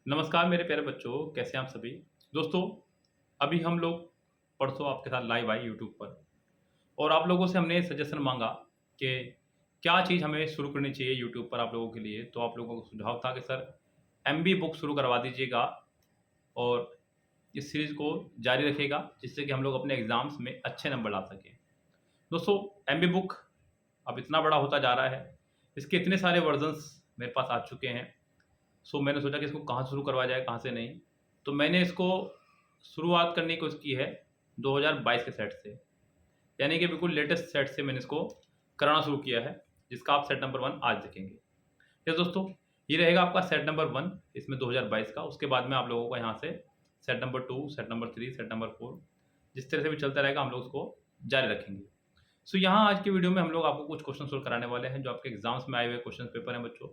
नमस्कार मेरे प्यारे बच्चों, कैसे हैं आप सभी। दोस्तों, अभी हम लोग परसों आपके साथ लाइव आए यूट्यूब पर और आप लोगों से हमने सजेशन मांगा कि क्या चीज़ हमें शुरू करनी चाहिए यूट्यूब पर आप लोगों के लिए। तो आप लोगों का सुझाव था कि सर एमबी बुक शुरू करवा दीजिएगा और इस सीरीज़ को जारी रखिएगा जिससे कि हम लोग अपने एग्ज़ाम्स में अच्छे नंबर ला सकें। दोस्तों, एमबी बुक अब इतना बड़ा होता जा रहा है, इसके इतने सारे वर्जन्स मेरे पास आ चुके हैं। सो मैंने सोचा कि इसको कहाँ से शुरू करवाया जाए, कहाँ से नहीं। तो मैंने इसको शुरुआत करने की कोशिश की है 2022 के सेट से, यानी कि बिल्कुल लेटेस्ट सेट से मैंने इसको कराना शुरू किया है, जिसका आप सेट नंबर 1 आज देखेंगे। यस दोस्तों, ये रहेगा आपका सेट नंबर 1 इसमें 2022 का। उसके बाद में आप लोगों को यहाँ से set number 2, set number 3, set number 4 जिस तरह से भी चलता रहेगा हम लोग उसको जारी रखेंगे। सो यहाँ आज की वीडियो में हम लोग आपको कुछ क्वेश्चन सोल्व कराने वाले हैं जो आपके एग्जाम्स में आए हुए क्वेश्चन पेपर हैं बच्चों।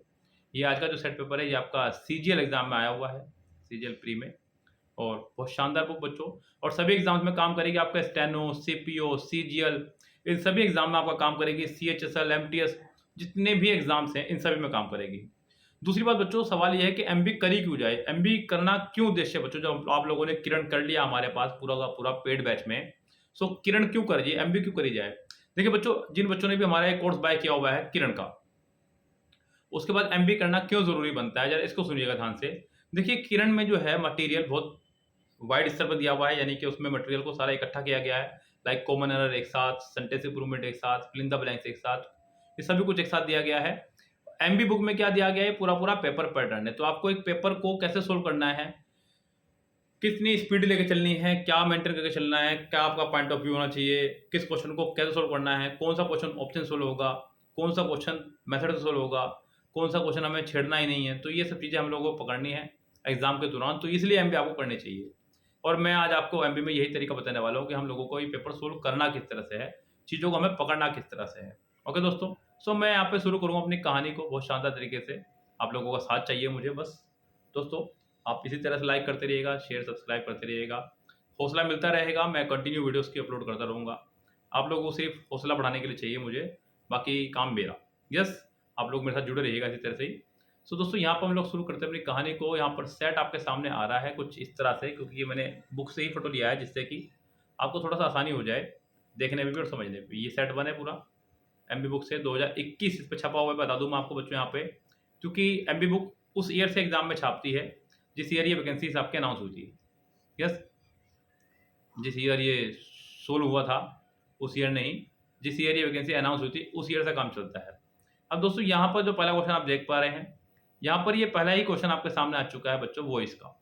ये आज का जो सेट पेपर है ये आपका सीजीएल एग्जाम में आया हुआ है, सीजीएल प्री में। और बहुत शानदार बुक बच्चों, और सभी एग्जाम्स में काम करेगी। आपका स्टेनो, सीपीओ, सीजीएल, इन सभी एग्जाम में आपका काम करेगी। सीएचएसएल, एमटीएस, जितने भी एग्जाम्स हैं इन सभी में काम करेगी। दूसरी बात बच्चों, सवाल यह है कि एमबी करी क्यों जाए, एमबी करना क्यों उद्देश्य है बच्चों। जब आप लोगों ने किरण कर लिया हमारे पास पूरा का पूरा पेड बैच में, सो किरण क्यों करिए, एमबी क्यों करी जाए। देखिए बच्चों, जिन बच्चों ने भी हमारा एक कोर्स बाय किया हुआ है किरण का, उसके बाद एमबी करना क्यों जरूरी बनता है, जरा इसको सुनिएगा ध्यान से। देखिए, किरण में जो है मटेरियल बहुत वाइड स्तर पर दिया हुआ है, यानी कि उसमें मटेरियल को सारा इकट्ठा किया गया है। लाइक कॉमन एरर एक साथ, सेंटेंस इंप्रूवमेंट एक साथ, फिल इन द ब्लैंक्स एक साथ, ये सभी कुछ एक साथ दिया गया है। एमबी बुक में क्या दिया गया है, पूरा पूरा पेपर पैटर्न है। तो आपको एक पेपर को कैसे सोल्व करना है, कितनी स्पीड लेके चलनी है, क्या मेंटेन करके चलना है, क्या आपका पॉइंट ऑफ व्यू होना चाहिए, किस क्वेश्चन को कैसे सोल्व करना है, कौन सा क्वेश्चन ऑप्शन सोल्व होगा, कौन सा क्वेश्चन मेथड से सोल्व होगा, कौन सा क्वेश्चन हमें छेड़ना ही नहीं है। तो ये सब चीज़ें हम लोगों को पकड़नी है एग्जाम के दौरान, तो इसलिए एमबी आपको करनी चाहिए। और मैं आज आपको एमबी में यही तरीका बताने वाला हूँ कि हम लोगों को ये पेपर सोल्व करना किस तरह से है, चीज़ों को हमें पकड़ना किस तरह से है। ओके दोस्तों, सो मैं यहाँ पे शुरू करूँगा अपनी कहानी को बहुत शानदार तरीके से। आप लोगों का साथ चाहिए मुझे बस। दोस्तों, आप इसी तरह से लाइक करते रहिएगा, शेयर सब्सक्राइब करते रहिएगा, हौसला मिलता रहेगा। मैं कंटिन्यू वीडियोस की अपलोड करता रहूँगा। आप लोगों को सिर्फ हौसला बढ़ाने के लिए चाहिए मुझे, बाकी काम मेरा। यस, आप लोग मेरे साथ जुड़े रहिएगा इसी तरह से ही। सो दोस्तों, यहाँ पर हम लोग शुरू करते हैं अपनी कहानी को। यहाँ पर सेट आपके सामने आ रहा है कुछ इस तरह से, क्योंकि ये मैंने बुक से ही फोटो लिया है जिससे कि आपको थोड़ा सा आसानी हो जाए देखने में भी और समझने में भी। ये सेट 1 है पूरा, एमबी बुक से 2021 इस पे छपा हुआ है। बता दूँ मैं आपको बच्चों यहाँ पे, क्योंकि एमबी बुक उस ईयर से एग्जाम में छापती है जिस ईयर ये वैकेंसीज आपके अनाउंस हुई थी। यस, जिस ईयर ये सोल्व हुआ था उस ईयर नहीं, जिस ईयर ये वैकेंसी अनाउंस हुई थी उस ईयर से काम चलता है। अब दोस्तों, यहाँ पर जो पहला क्वेश्चन आप देख पा रहे हैं, यहाँ पर ये पहला ही क्वेश्चन आपके सामने आ चुका है बच्चों, वो इसका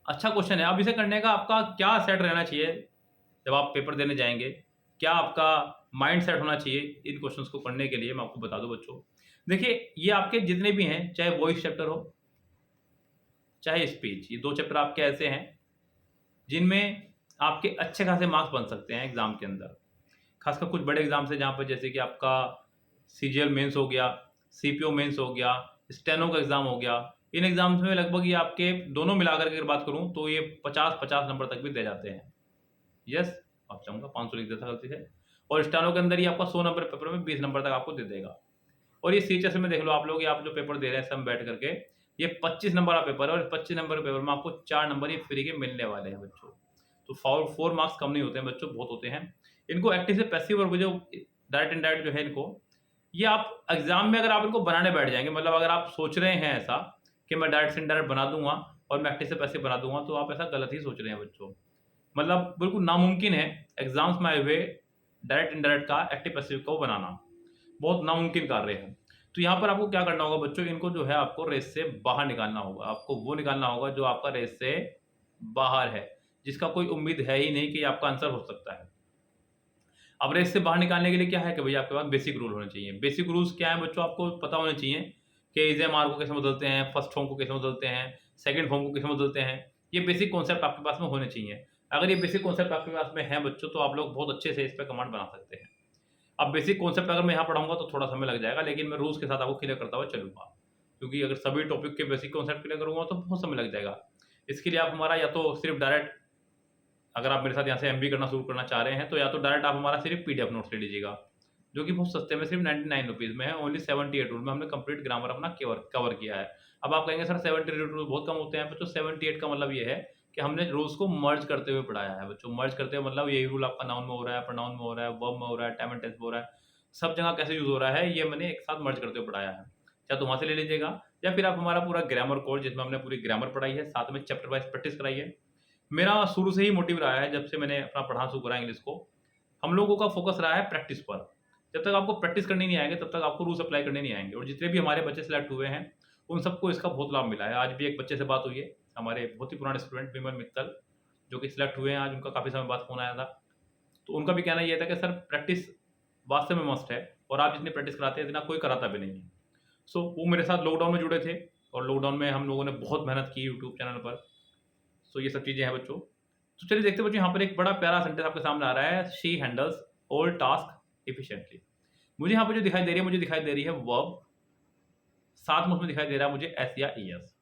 अच्छा क्वेश्चन है। अब इसे करने का आपका क्या सेट रहना चाहिए जब आप पेपर देने जाएंगे, क्या आपका माइंड सेट होना चाहिए इन क्वेश्चंस को पढ़ने के लिए, मैं आपको बता दूं बच्चों। देखिए, ये आपके जितने भी हैं, चाहे वॉइस चैप्टर हो चाहे स्पीच, ये 2 चैप्टर आपके ऐसे हैं जिनमें आपके अच्छे खासे मार्क्स बन सकते हैं एग्जाम के अंदर। खासकर कुछ बड़े एग्जाम्स हैं जहाँ पर जैसे कि आपका सीजीएल मेंस हो गया, सीपीओ मेंस हो गया, स्टेनो का एग्जाम हो गया। इन एग्जाम्स में लगभग ये आपके दोनों मिलाकर के अगर बात करूं तो ये 50-50 नंबर तक भी दे जाते हैं। यस, आप चाहूँगा 500 लिख देता गलती से। और स्टेनो के अंदर ही आपका 100 नंबर पेपर में 20 नंबर तक आपको दे देगा। और ये सीएचएस में देख लो आप लोग, ये आप जो पेपर दे रहे हैं सब बैठ करके, ये 25 नंबर का पेपर है और 25 नंबर के पेपर में आपको 4 नंबर ये फ्री के मिलने वाले हैं बच्चों। तो 4 मार्क्स कम नहीं होते हैं बच्चों, बहुत होते हैं। इनको एक्टिव से पैसिव और जो डायरेक्ट इनडायरेक्ट जो है इनको, ये आप एग्जाम में अगर आप इनको बनाने बैठ जाएंगे, मतलब अगर आप सोच रहे हैं ऐसा कि मैं डायरेक्ट से इनडायरेक्ट बना दूंगा और मैं एक्टिव से पैसिव बना दूंगा, तो आप ऐसा गलत ही सोच रहे हैं बच्चों। मतलब बिल्कुल नामुमकिन है एग्जाम्स में आए हुए डायरेक्ट इनडायरेक्ट का एक्टिव पैसिव को बनाना, बहुत नामुमकिन कार्य है। तो यहाँ पर आपको क्या करना होगा बच्चों, इनको जो है आपको रेस से बाहर निकालना होगा। आपको वो निकालना होगा जो आपका रेस से बाहर है, जिसका कोई उम्मीद है ही नहीं कि आपका आंसर हो सकता है। अब रेस से बाहर निकालने के लिए क्या है कि भैया आपके पास बेसिक रूल होने चाहिए। बेसिक रूल्स क्या है बच्चों, आपको पता होने चाहिए कि इज़ेएमआर को कैसे बदलते हैं, फर्स्ट फॉर्म को कैसे बदलते हैं, सेकंड फॉर्म को कैसे बदलते हैं। ये बेसिक कॉन्सेप्ट आपके पास में होने चाहिए। अगर ये बेसिक कॉन्सेप्ट आपके पास में है बच्चों, तो आप लोग बहुत अच्छे से इस पर कमांड बना सकते हैं। अब बेसिक कॉन्सेप्ट अगर मैं यहाँ पढ़ाऊंगा तो थोड़ा समय लग जाएगा, लेकिन मैं रूल्स के साथ आपको क्लियर करता हुआ चलूंगा, क्योंकि अगर सभी टॉपिक के बेसिक कॉन्सेप्ट क्लियर करूंगा तो बहुत समय लग जाएगा। इसके लिए आप हमारा या तो सिर्फ डायरेक्ट, अगर आप मेरे साथ यहाँ से एमबी करना शुरू करना चाह रहे हैं, तो या तो डायरेक्ट आप हमारा सिर्फ पीडीएफ नोट्स ले लीजिएगा। जो कि बहुत सस्ते में सिर्फ 99 रुपीज़ में है, ओनली 78 रूल में हमने कंप्लीट ग्रामर अपना कवर किया है। अब आप कहेंगे सर 78 रूल बहुत कम होते हैं बच्चों। 78 का मतलब ये है कि हमने रूल्स को मर्ज करते हुए पढ़ाया है बच्चों। मर्ज करते हुए मतलब यही रूल आपका नाउन में हो रहा है, प्रोनाउन में हो रहा है, वर्ब में हो रहा है, टाइम एंड टेंस में हो रहा है, सब जगह कैसे यूज हो रहा है ये मैंने एक साथ मर्ज करते हुए पढ़ाया है। या तो वहां से ले लीजिएगा, या फिर आप हमारा पूरा ग्रामर कोर्स जिसमें हमने पूरी ग्रामर पढ़ाई है, साथ में चैप्टर वाइज प्रैक्टिस कराई है। मेरा शुरू से ही मोटिव रहा है, जब से मैंने अपना पढ़ाना शुरू करा इंग्लिश को, हम लोगों का फोकस रहा है प्रैक्टिस पर। जब तक आपको प्रैक्टिस करनी नहीं आएंगे तब तक आपको रूल्स अप्लाई करने नहीं आएंगे। और जितने भी हमारे बच्चे सिलेक्ट हुए हैं उन सबको इसका बहुत लाभ मिला है। आज भी एक बच्चे से बात हुई है, हमारे बहुत ही पुराने स्टूडेंट विमल मित्तल, जो कि सिलेक्ट हुए हैं आज, उनका काफ़ी समय बाद फोन आया था। तो उनका भी कहना ये था कि सर प्रैक्टिस वास्तव में मस्ट है, और आप जितनी प्रैक्टिस कराते हैं इतना कोई कराता भी नहीं है। सो वो मेरे साथ लॉकडाउन में जुड़े थे, और लॉकडाउन में हम लोगों ने बहुत मेहनत की यूट्यूब चैनल पर। सो ये सब चीज़ें हैं बच्चों। तो चलिए देखते हैं बच्चों, यहाँ पर एक बड़ा प्यारा सेंटेंस आपके सामने आ रहा है, she handles all task efficiently. मुझे यहाँ पर जो दिखाई दे रही है, मुझे दिखाई दे रही है वर्ब, साथ में उसमें दिखाई दे रहा है मुझे एस या ईएस।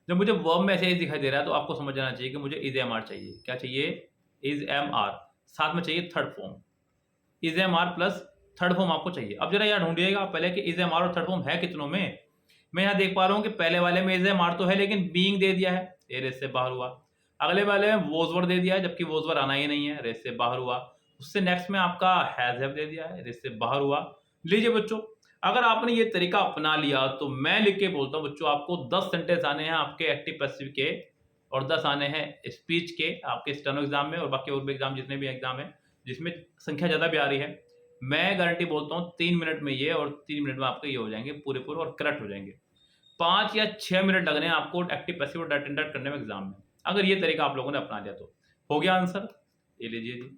जब मुझे वर्ब में ऐसे दिखाई दे रहा है तो आपको समझ जाना चाहिए कि मुझे इज एम आर चाहिए। क्या चाहिए? इज एम आर, साथ में चाहिए third form. Is am are plus third form आपको चाहिए। अब जरा यार ढूंढिएगा पहले कि इज एम आर और थर्ड फॉर्म है कितनों में। मैं यहाँ देख पा रहा हूँ कि पहले वाले में इज एम आर तो है, लेकिन बीइंग दे दिया है, ये रेस से बाहर हुआ। अगले वाले में वोजवर दे दिया है, जबकि वोजवर आना ही नहीं है, रेस से बाहर हुआ। उससे नेक्स्ट में आपका हैज हैव दे दिया है, रेस से बाहर हुआ। लीजिए बच्चों, अगर आपने ये तरीका अपना लिया तो मैं लिख के बोलता हूँ बच्चों, आपको 10 सेंटेंस आने हैं आपके एक्टिव पैसिव के, और 10 आने हैं स्पीच के आपके स्टेनो एग्जाम में, और बाकी और भी एग्जाम जितने भी एग्जाम है जिसमें संख्या ज्यादा भी आ रही है। मैं गारंटी बोलता हूँ 3 मिनट में ये, और 3 मिनट में आपके ये हो जाएंगे पूरे पूरे और करेक्ट हो जाएंगे। 5 या 6 मिनट लगने हैं आपको एक्टिव पैसिव और डाटा इंटरेक्ट करने में एग्जाम में, अगर ये तरीका आप लोगों ने अपना लिया तो। हो गया आंसर? ये लीजिए जी,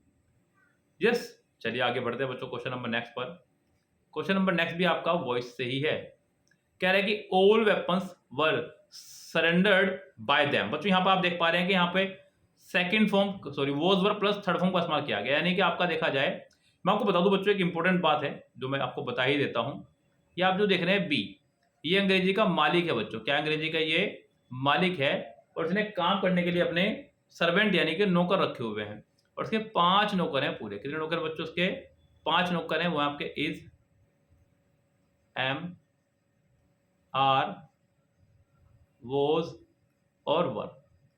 यस। चलिए आगे बढ़ते हैं बच्चों क्वेश्चन नंबर नेक्स्ट पर। क्वेश्चन नंबर नेक्स्ट भी आपका वॉइस से ही है। कह रहे हैं कि ऑल वेपन्स वर सरेंडर्ड बाय देम। बच्चों यहाँ पर आप देख पा रहे हैं कि यहाँ पे second form sorry was were plus third form का इस्तेमाल किया गया, यानी कि आपका देखा जाए, मैं आपको बता दूं बच्चों एक इंपॉर्टेंट बात है जो मैं आपको बता ही देता हूं। ये आप जो देख रहे हैं बी, ये अंग्रेजी का मालिक है बच्चों। क्या अंग्रेजी का ये मालिक है, और इसने काम करने के लिए अपने सर्वेंट यानी कि नौकर रखे हुए हैं, और इसके 5 नौकर हैं पूरे। कितने नौकर बच्चों? उसके 5 नौकर हैं। वो आपके इज, एम, आर, वोज और वर,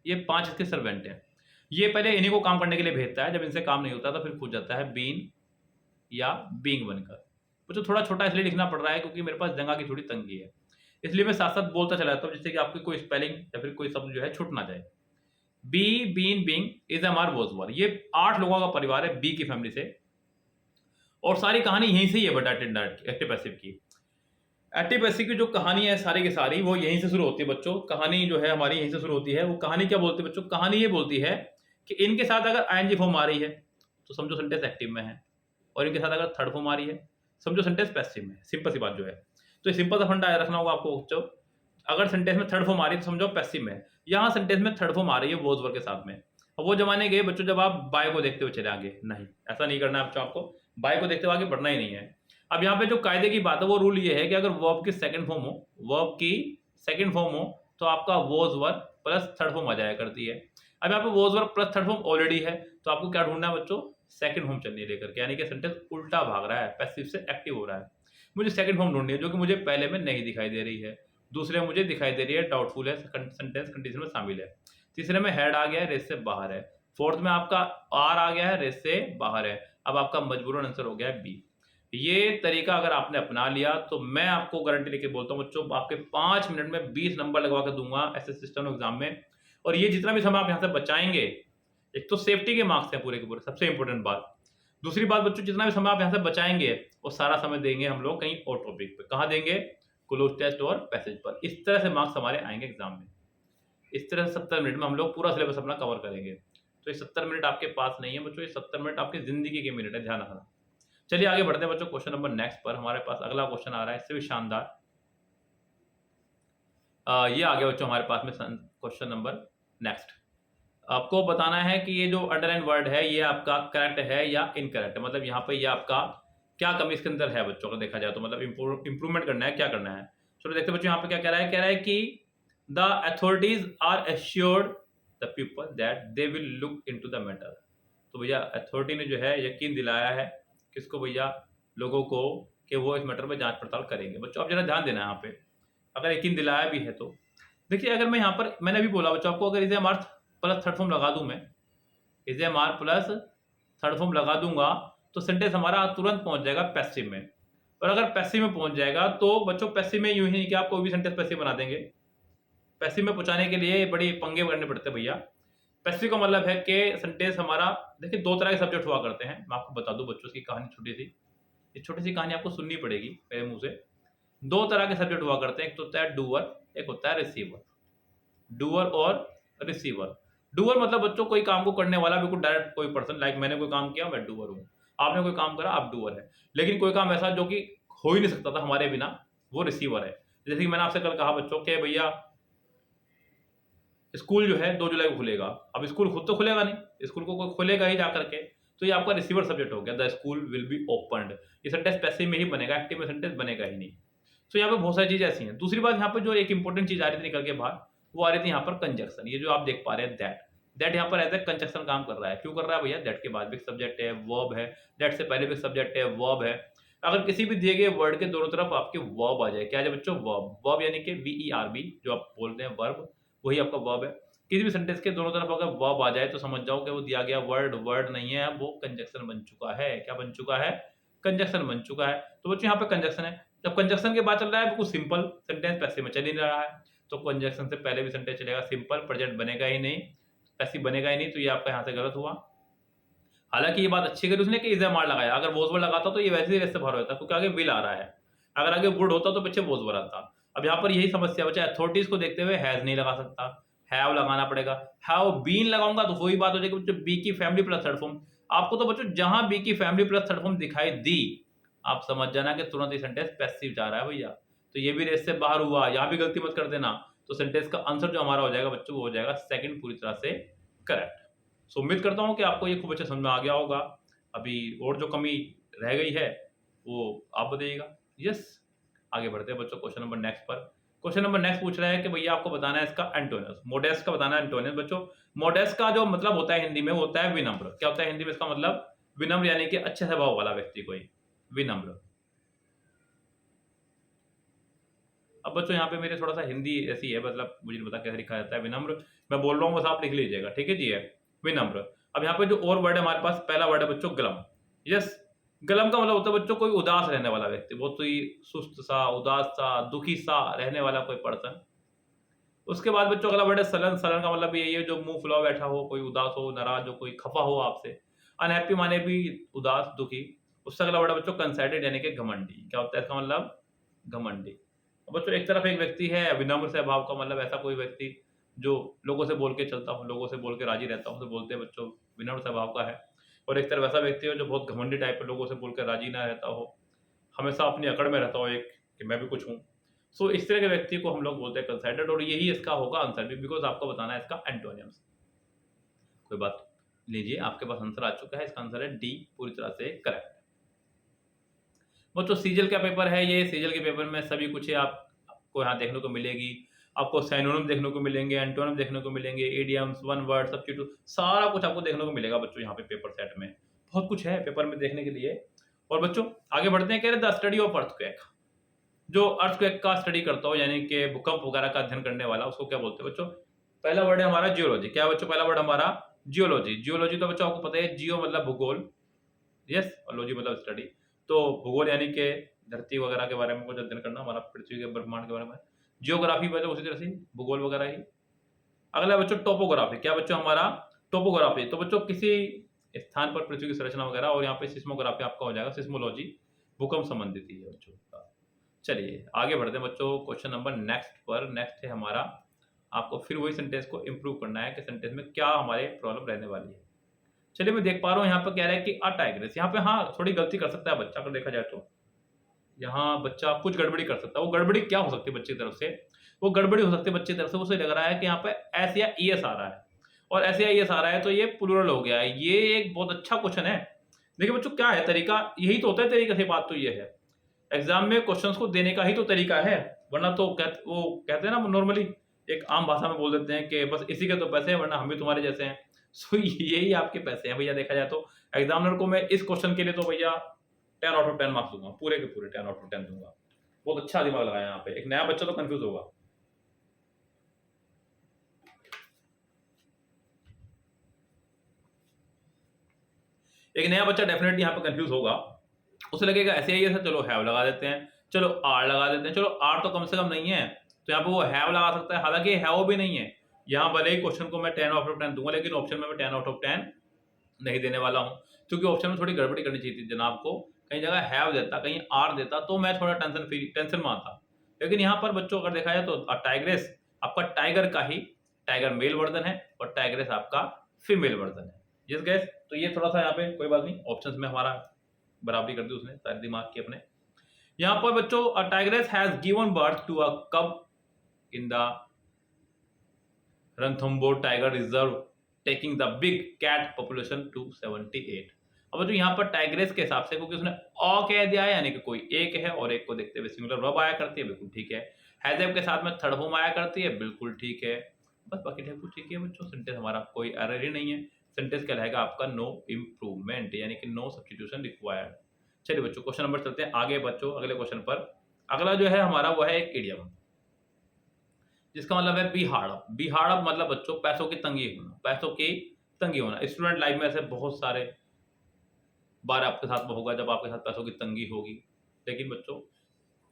ये 5 इसके सर्वेंट हैं। ये पहले इन्हीं को काम करने के लिए भेजता है, जब इनसे काम नहीं होता तो फिर पूछ जाता है बीन या बीइंग बनकर। मुझे थोड़ा छोटा इसलिए लिखना पड़ रहा है क्योंकि मेरे पास जगह की थोड़ी तंगी है, इसलिए मैं साथ साथ बोलता चला जाता हूँ, जिससे कि आपकी कोई स्पेलिंग या फिर कोई शब्द जो है छूट ना जाए। Be, been, being, is, am, are, was, were, ये 8 लोगों का परिवार है बी की फैमिली से, और सारी कहानी यहीं से ही है बट एक्टिव पैसिव की। एक्टिव पैसिव की जो कहानी है सारी की सारी वो यहीं से शुरू होती है बच्चों। कहानी जो है हमारी यहीं से शुरू होती है। वो कहानी क्या बोलती है बच्चों? कहानी ये बोलती है कि इनके साथ अगर आईएनजी फॉर्म आ रही है तो समझो सेंटेंस एक्टिव में है, और इनके साथ अगर थर्ड फॉर्म आ रही है समझो सेंटेंस पैसिव में है। सिंपल सी बात जो है, तो ये सिंपल सा फंडा रखना होगा आपको बच्चों। अगर सेंटेंस में थर्ड फॉर्म आ रही है तो समझो पैसिव में है। यहाँ सेंटेंस में थर्ड फॉर्म आ रही है वोज वर के साथ में। अब वो जमाने गए बच्चों जब आप बाय को देखते हुए चले आगे, नहीं ऐसा नहीं करना है बच्चों, आपको बाय को देखते हुए आगे बढ़ना ही नहीं है। अब यहाँ पे जो कायदे की बात है वो रूल ये है कि अगर वर्ब की सेकंड फॉर्म हो, वर्ब की सेकंड फॉर्म हो तो आपका was were plus third form आ जाया करती है। अब यहाँ पे was were plus third form already है, तो आपको क्या ढूंढना है बच्चों? सेकंड फॉर्म चलनी है लेकर के, यानी कि सेंटेंस उल्टा भाग रहा है, पैसिव से एक्टिव हो रहा है। मुझे सेकंड फॉर्म ढूंढनी है जो कि मुझे पहले में नहीं दिखाई दे रही है, दूसरे में मुझे दिखाई दे रही है डाउटफुल है, सेंटेंस कंडीशन में शामिल है, तीसरे में हेड आ गया है, रेस से बाहर है, फोर्थ में आपका आर आ गया है, रेस से बाहर है। अब आपका मजबूरन आंसर हो गया है बी। ये तरीका अगर आपने अपना लिया तो मैं आपको गारंटी लेके बोलता हूँ बच्चों, आपके 5 मिनट में 20 नंबर लगवा कर दूंगा एसएस सिस्टम एग्जाम में। और ये जितना भी समय आप यहाँ से बचाएंगे, एक तो सेफ्टी के मार्क्स हैं पूरे के पूरे, सबसे इंपॉर्टेंट बात। दूसरी बात बच्चों, जितना भी समय आप यहाँ से बचाएंगे वो सारा समय देंगे हम लोग कहीं और टॉपिक पे। कहाँ देंगे? क्लोज टेस्ट और पैसेज पर। इस तरह से मार्क्स हमारे आएंगे एग्जाम में। इस तरह से 70 मिनट में हम लोग पूरा सिलेबस अपना कवर करेंगे। तो ये 70 मिनट आपके पास नहीं है बच्चों, ये 70 मिनट आपकी जिंदगी के मिनट है, ध्यान रखना। चलिए आगे बढ़ते हैं बच्चों क्वेश्चन नंबर नेक्स्ट पर। हमारे पास अगला क्वेश्चन आ रहा है, इससे भी शानदार। ये आ गया बच्चों हमारे पास में क्वेश्चन नंबर नेक्स्ट। आपको बताना है कि ये जो अंडरलाइन वर्ड है ये आपका करेक्ट है या इनकरेक्ट है, मतलब यहाँ पे ये आपका क्या कमी इसके अंदर है बच्चों को देखा जाए तो, मतलब इंप्रूवमेंट करना है, क्या करना है। चलो देखते हैं बच्चों यहाँ पे क्या कह रहा है। कह रहा है कि the authorities are assured the people that they will look into the matter. तो भैया अथॉरिटी ने जो है यकीन दिलाया है किसको भैया, लोगों को, कि वो इस मैटर में जांच पड़ताल करेंगे। बच्चों आप जरा ध्यान देना यहाँ पे, अगर यकीन दिलाया भी है तो देखिए, अगर मैं यहाँ पर मैंने अभी बोला बच्चों आपको, अगर इसे मार्थ प्लस थर्ड फॉर्म लगा दूं, मैं इसे मार प्लस थर्ड फॉर्म लगा दूंगा तो सेंटेंस हमारा तुरंत पहुंच जाएगा पैसिव में। और अगर पैसिव में पहुंच जाएगा तो बच्चों पैसिव में यूं ही नहीं कि आप कोई भी सेंटेंस पैसिव बना देंगे। पैसिव में पहुंचाने के लिए बड़ी पंगे करने पड़ते हैं भैया। पैसिव का मतलब है कि सेंटेंस हमारा, देखिए दो तरह के सब्जेक्ट हुआ करते हैं, मैं आपको बता दूं बच्चों की कहानी छोटी सी, ये छोटी सी कहानी आपको सुननी पड़ेगी मेरे मुंह से। दो तरह के सब्जेक्ट हुआ करते हैं, एक तो होता है डूअर, एक होता है रिसीवर। डूअर और रिसीवर। डूअर मतलब बच्चों कोई काम को करने वाला, बिल्कुल डायरेक्ट कोई पर्सन, लाइक मैंने कोई काम किया मैं डूअर हूँ, आपने कोई काम करा आप डूअर है। लेकिन कोई काम ऐसा जो कि हो ही नहीं सकता था हमारे बिना, वो रिसीवर है। जैसे कि मैंने आपसे कल कहा बच्चों के भैया स्कूल जो है 2 जुलाई को खुलेगा, अब स्कूल खुद तो खुलेगा नहीं, स्कूल को कोई खुलेगा ही जा करके, तो ये आपका रिसीवर सब्जेक्ट हो गया, the school will be opened. ये सेंटेंस पैसिव में ही बनेगा, एक्टिव में सेंटेंस बनेगा ही नहीं। तो यहाँ पे बहुत सारी चीजें ऐसी हैं। दूसरी बात यहाँ पर जो एक इंपॉर्टेंट चीज आ रही थी निकल के बाहर, वो आ रही थी यहाँ पर कंजक्शन। ये जो आप देख पा रहे हैं दैट यहाँ पर एज ए कंजक्शन काम कर रहा है। क्यों कर रहा है भैया, दैट के बाद भी सब्जेक्ट है, वर्ब है, दैट से पहले भी सब्जेक्ट है, वर्ब है। अगर किसी भी दिए गए वर्ड के दोनों तरफ आपके वर्ब आ जाए, क्या आ जाए बच्चों, वर्ब। वर्ब यानी कि VERB जो आप बोलते हैं वर्ब, वही आपका वर्ब है। किसी भी सेंटेंस के दोनों तरफ अगर वर्ब आ जाए तो समझ जाओ कि वो दिया गया वर्ड नहीं है, वो कंजक्शन बन चुका है। क्या बन चुका है, कंजक्शन बन चुका है। तो बच्चों यहाँ पे कंजक्शन है। जब कंजक्शन के बाद चल रहा है बिल्कुल सिंपल सेंटेंस, पैसिव में चल ही नहीं रहा है, तो कंजक्शन से पहले भी सेंटेंस चलेगा सिंपल, प्रेजेंट बनेगा ही नहीं, पैसिव बनेगा ही नहीं, तो ये आपका यहाँ से गलत हुआ। हालांकि ये बात अच्छी करी उसने कि इज ए मार लगाया, अगर वॉज वर्ड लगाता तो ये वैसे ही वैसे बाहर होता, क्योंकि आगे विल आ रहा है। अगर आगे वुड होता तो पीछे वॉज वर्ड आता। अब यहाँ पर यही समस्या बचा, अथॉरिटीज को देखते हुए हैज नहीं लगा सकता, हैव लगाना पड़ेगा। हैव बीन लगाऊंगा तो वही बात हो जाएगी बच्चों, बी की फैमिली प्लस थर्ड फॉर्म। आपको तो बच्चों जहां बी की फैमिली प्लस थर्ड फॉर्म दिखाई दी, आप समझ जाना कि तुरंत ही सेंटेंस पैसिव जा रहा है भैया। तो ये भी रेस से बाहर हुआ, यहाँ भी गलती मत कर देना। तो सेंटेंस का आंसर जो हमारा हो जाएगा बच्चों, वो हो जाएगा सेकंड पूरी तरह से करेक्ट। सो उम्मीद करता हूँ कि आपको ये खूब अच्छे समझ में आ गया होगा। अभी और जो कमी रह गई है वो आप बताइएगा। यस, आगे बढ़ते हैं बच्चों क्वेश्चन नंबर नेक्स्ट पर। क्वेश्चन नंबर नेक्स्ट पूछ रहा है कि भैया आपको बताना है इसका एंटोनिम्स। मोडेस्ट का बताना है एंटोनिम्स। बच्चों मोडेस्ट का जो मतलब होता है हिंदी में, वो होता है विनम्र। क्या होता है हिंदी में इसका मतलब, विनम्र यानी कि अच्छे स्वभाव वाला व्यक्ति, कोई विनम्र। अब बच्चों यहाँ पे मेरे थोड़ा सा हिंदी ऐसी है, मतलब मुझे नहीं पता कैसे लिखा जाता है विनम्र, मैं बोल रहा हूँ बस आप लिख लीजिएगा, ठीक है जी, है विनम्र। अब यहाँ पे जो और वर्ड है हमारे पास, पहला वर्ड है बच्चों गलम। यस, गलम का मतलब होता है बच्चों कोई उदास रहने वाला व्यक्ति, बहुत ही सुस्त सा, उदास सा, दुखी सा रहने वाला कोई पर्सन। उसके बाद बच्चों अगला वर्ड है सलन। सलन का मतलब यही है जो मुंह फुला बैठा हो, कोई उदास हो, नाराज हो, कोई खफा हो आपसे। अनहैप्पी माने भी उदास, दुखी। उससे अगला वर्ड है बच्चों कंसाइडेड यानी कि घमंडी। क्या होता है इसका मतलब, घमंडी। बच्चों एक तरफ एक व्यक्ति है विनम्र स्वभाव का, मतलब ऐसा कोई व्यक्ति जो लोगों से बोल के चलता हो, लोगों से बोल के राजी रहता हो, तो बोलते हैं बच्चों विनम्र स्वभाव का है। और एक तरफ ऐसा व्यक्ति है जो बहुत घमंडी टाइप है, लोगों से बोल कर राजी ना रहता हो, हमेशा अपनी अकड़ में रहता हो एक, कि मैं भी कुछ हूँ। सो इस तरह के व्यक्ति को हम लोग बोलते हैं कंसाइडेड, और यही इसका होगा आंसर भी, बिकॉज आपको बताना है इसका एंटोनिम्स। कोई बात लीजिए, आपके पास आंसर आ चुका है, इसका आंसर है डी, पूरी तरह से करेक्ट। बच्चों सीजल का पेपर है ये, सीजल के पेपर में सभी कुछ है आपको यहाँ देखने को मिलेगी। आपको सिनोनिम देखने को मिलेंगे, एंटोनिम देखने को मिलेंगे, इडियम्स, वन वर्ड, सब्स्टिट्यूट, सारा कुछ आपको देखने को मिलेगा बच्चों यहाँ पे पेपर सेट में। बहुत कुछ है पेपर में देखने के लिए। और बच्चों आगे बढ़ते हैं, कह रहे द स्टडी ऑफ अर्थक्वेक। जो अर्थक्वेक का स्टडी करता हो, यानी कि भूकंप वगैरह का अध्ययन करने वाला, उसको क्या बोलते हैं बच्चों। पहला वर्ड है हमारा जियोलॉजी। क्या बच्चों पहला वर्ड हमारा जियोलॉजी। जियोलॉजी तो बच्चों आपको पता है, जियो मतलब भूगोल, यस, और लॉजी मतलब स्टडी। तो भूगोल यानी कि धरती वगैरह के बारे में कुछ अध्ययन करना, हमारा पृथ्वी के ब्रह्मांड के बारे में। जियोग्राफी मतलब उसी तरह से भूगोल वगैरह ही। अगला बच्चों टोपोग्राफी। क्या बच्चों हमारा टोपोग्राफी, तो बच्चों किसी स्थान पर पृथ्वी की संरचना वगैरह। और यहाँ पे सिस्मोग्राफी आपका हो जाएगा, सिस्मोलॉजी, भूकंप संबंधित ही है बच्चों का। चलिए आगे बढ़ते हैं बच्चों क्वेश्चन नंबर नेक्स्ट पर। नेक्स्ट है हमारा, आपको फिर वही सेंटेंस को इंप्रूव करना है कि सेंटेंस में क्या हमारे प्रॉब्लम रहने वाली है। चलिए मैं देख पा रहा हूँ यहाँ पर कह रहा है कि अ टाइग्रेस। यहाँ पे हाँ थोड़ी गलती कर सकता है बच्चा, अगर देखा जाए तो यहाँ बच्चा कुछ गड़बड़ी कर सकता है। वो गड़बड़ी क्या हो सकती है बच्चे की तरफ से, वो गड़बड़ी हो सकती है बच्चे की तरफ से, उसे लग रहा है कि यहाँ पे एस या ईएस आ रहा है, और एस या ईएस आ रहा है तो ये प्लूरल हो गया है। ये एक बहुत अच्छा क्वेश्चन है। देखिए बच्चों क्या है तरीका, यही तो होता है तरीका से, बात तो ये है एग्जाम में क्वेश्चंस को देने का ही तो तरीका है। वरना तो वो कहते हैं ना नॉर्मली, एक आम भाषा में बोल देते हैं कि बस इसी के तो पैसे हैं, वरना हम भी तुम्हारे जैसे हैं। सो यही आपके पैसे हैं भैया। देखा जाए तो एग्जामिनर को मैं इस क्वेश्चन के लिए तो भैया 10 आउट ऑफ 10 मार्क्स दूंगा, पूरे के पूरे 10 आउट ऑफ 10 दूंगा। बहुत अच्छा दिमाग लगाया यहाँ पे, एक नया बच्चा तो कंफ्यूज होगा। एक नया बच्चा डेफिनेटली यहाँ पे कंफ्यूज होगा, उसे लगेगा ऐसे ही है, चलो हैव लगा देते हैं, चलो आर लगा देते हैं, चलो आर तो कम से कम नहीं है तो यहाँ पे वो हैव लगा सकता है, हालांकि हैव भी नहीं है। यहाँ भले ही क्वेश्चन को मैं 10 आउट ऑफ 10 दूंगा, लेकिन ऑप्शन में मैं 10 आउट ऑफ 10 नहीं देने वाला हूँ, क्योंकि ऑप्शन में थोड़ी गड़बड़ी करनी चाहिए थी जनाब को, कहीं जगह हैव देता, कहीं आर देता, तो मैं थोड़ा टेंशन में आता। लेकिन यहाँ पर बच्चों अगर देखा जाए तो टाइग्रेस आपका टाइगर का ही टाइगर मेल वर्जन है और टाइग्रेस आपका फीमेल वर्जन है। यस गैस, तो ये थोड़ा सा यहाँ पे कोई बात नहीं, ऑप्शंस में हमारा बराबरी कर दी उसने सारे दिमाग की अपने। यहाँ पर बच्चों tigress has given birth to a cub in the Ranthambore tiger reserve, taking the big cat population to 78। अब जो यहाँ पर टाइग्रेस के हिसाब से, क्योंकि उसने अ कह दिया है, यानी कि कोई एक है और एक को देखते हुए सिंगुलर वर्ब आया करती है, बिल्कुल ठीक है। हैजब के साथ में थर्ड फॉर्म आया करती है, बिल्कुल ठीक है। बस बाकी बिल्कुल ठीक है बच्चों, सेंटेंस हमारा कोई एरर ही नहीं है। सेंटेंस क्या रहेगा आपका, नो इम्प्रूवमेंट, यानी कि नो सब्स्टिट्यूशन रिक्वायर्ड। चलिए बच्चों क्वेश्चन नंबर चलते हैं आगे बच्चों, अगले क्वेश्चन पर। अगला जो है हमारा वो है एक इडियम, जिसका मतलब है be hard up. Be hard up मतलब बच्चों पैसों की तंगी होना, पैसों की तंगी होना। स्टूडेंट लाइफ में ऐसे बहुत सारे बार आपके साथ में होगा जब आपके साथ पैसों की तंगी होगी, लेकिन बच्चों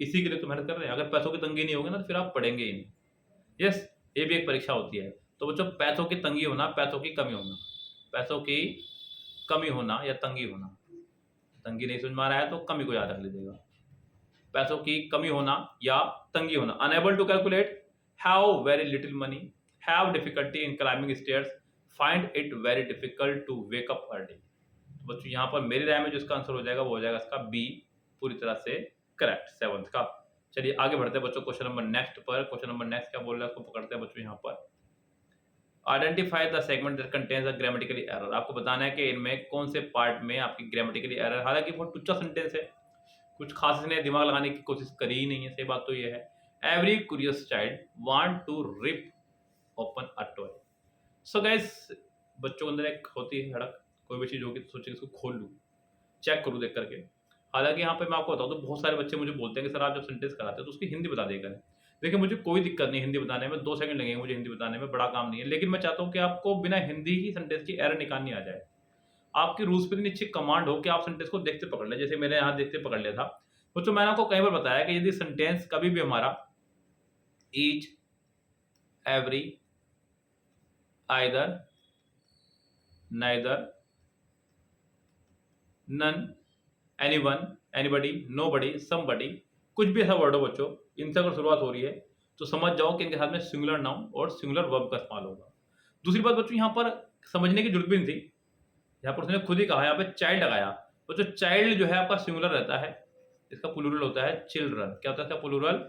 इसी के लिए तो मेहनत कर रहे हैं। अगर पैसों की तंगी नहीं होगी ना तो फिर आप पढ़ेंगे ही नहीं। यस, ये भी एक परीक्षा होती है। तो बच्चों पैसों की तंगी होना, पैसों की कमी होना, पैसों की कमी होना या तंगी होना, तंगी नहीं समझ में आ रहा है तो कमी को याद रख लीजिएगा। पैसों की कमी होना या तंगी होना। Unable to calculate, have very little money, have difficulty in climbing stairs, find it very difficult to wake up early. बच्चों यहाँ पर मेरी राय में जो इसका आंसर हो जाएगा वो हो जाएगा इसका बी, पूरी तरह से करेक्ट, 7th का। चलिए आगे बढ़ते हैं बच्चों क्वेश्चन नंबर नेक्स्ट पर। क्वेश्चन नंबर नेक्स्ट क्या बोल रहा है उसको पकड़ते हैं बच्चों। यहाँ पर identify the segment that contains a grammatically error. आपको बताना है कि इनमें कौन से पार्ट में आपकी ग्रामेटिकली एरर, हालांकि बहुत टुच्चा सेंटेंस है, कुछ खास इसने दिमाग लगाने की कोशिश करी ही नहीं है। सही बात तो ये है, every curious child want to rip open a toy. So guys, बच्चों के अंदर एक होती है धड़क, कोई भी चीज होगी तो सोचे इसको खोल लूं, चेक करूं देख करके। हालांकि यहाँ पे मैं आपको बताऊं तो बहुत सारे बच्चे मुझे बोलते हैं कि सर आप जब सेंटेंस कराते हो तो उसकी हिंदी बता दिया करें। देखिए मुझे कोई दिक्कत नहीं हिंदी बताने में, 2 सेकंड लगेंगे मुझे हिंदी बताने में, बड़ा काम नहीं है। लेकिन मैं चाहता हूँ कि आपको बिना हिंदी ही सेंटेंस की एरर निकालनी आ जाए। आपकी रूल्स पे इतनी अच्छी कमांड हो कि आप सेंटेंस को देखते पकड़ ले, जैसे मेरे यहाँ देखते पकड़ लिया था। तो मैंने आपको कई बार बताया कि यदि सेंटेंस कभी भी हमारा each, every, either, neither, none, anyone, anybody, nobody, somebody, कुछ भी ऐसा वर्ड हो बच्चों, इनसे अगर शुरुआत हो रही है तो समझ जाओ कि इनके साथ में सिंगुलर नाउन और सिंगुलर वर्ब का इस्तेमाल होगा। दूसरी बात बच्चों यहाँ पर समझने की जरूरत भी नहीं थी, यहाँ पर उसने खुद ही कहा, यहाँ पे चाइल्ड लगाया। बच्चों चाइल्ड जो है आपका सिंगुलर रहता है, इसका प्लूरल होता है चिल्ड्रन। क्या होता है इसका प्लूरल?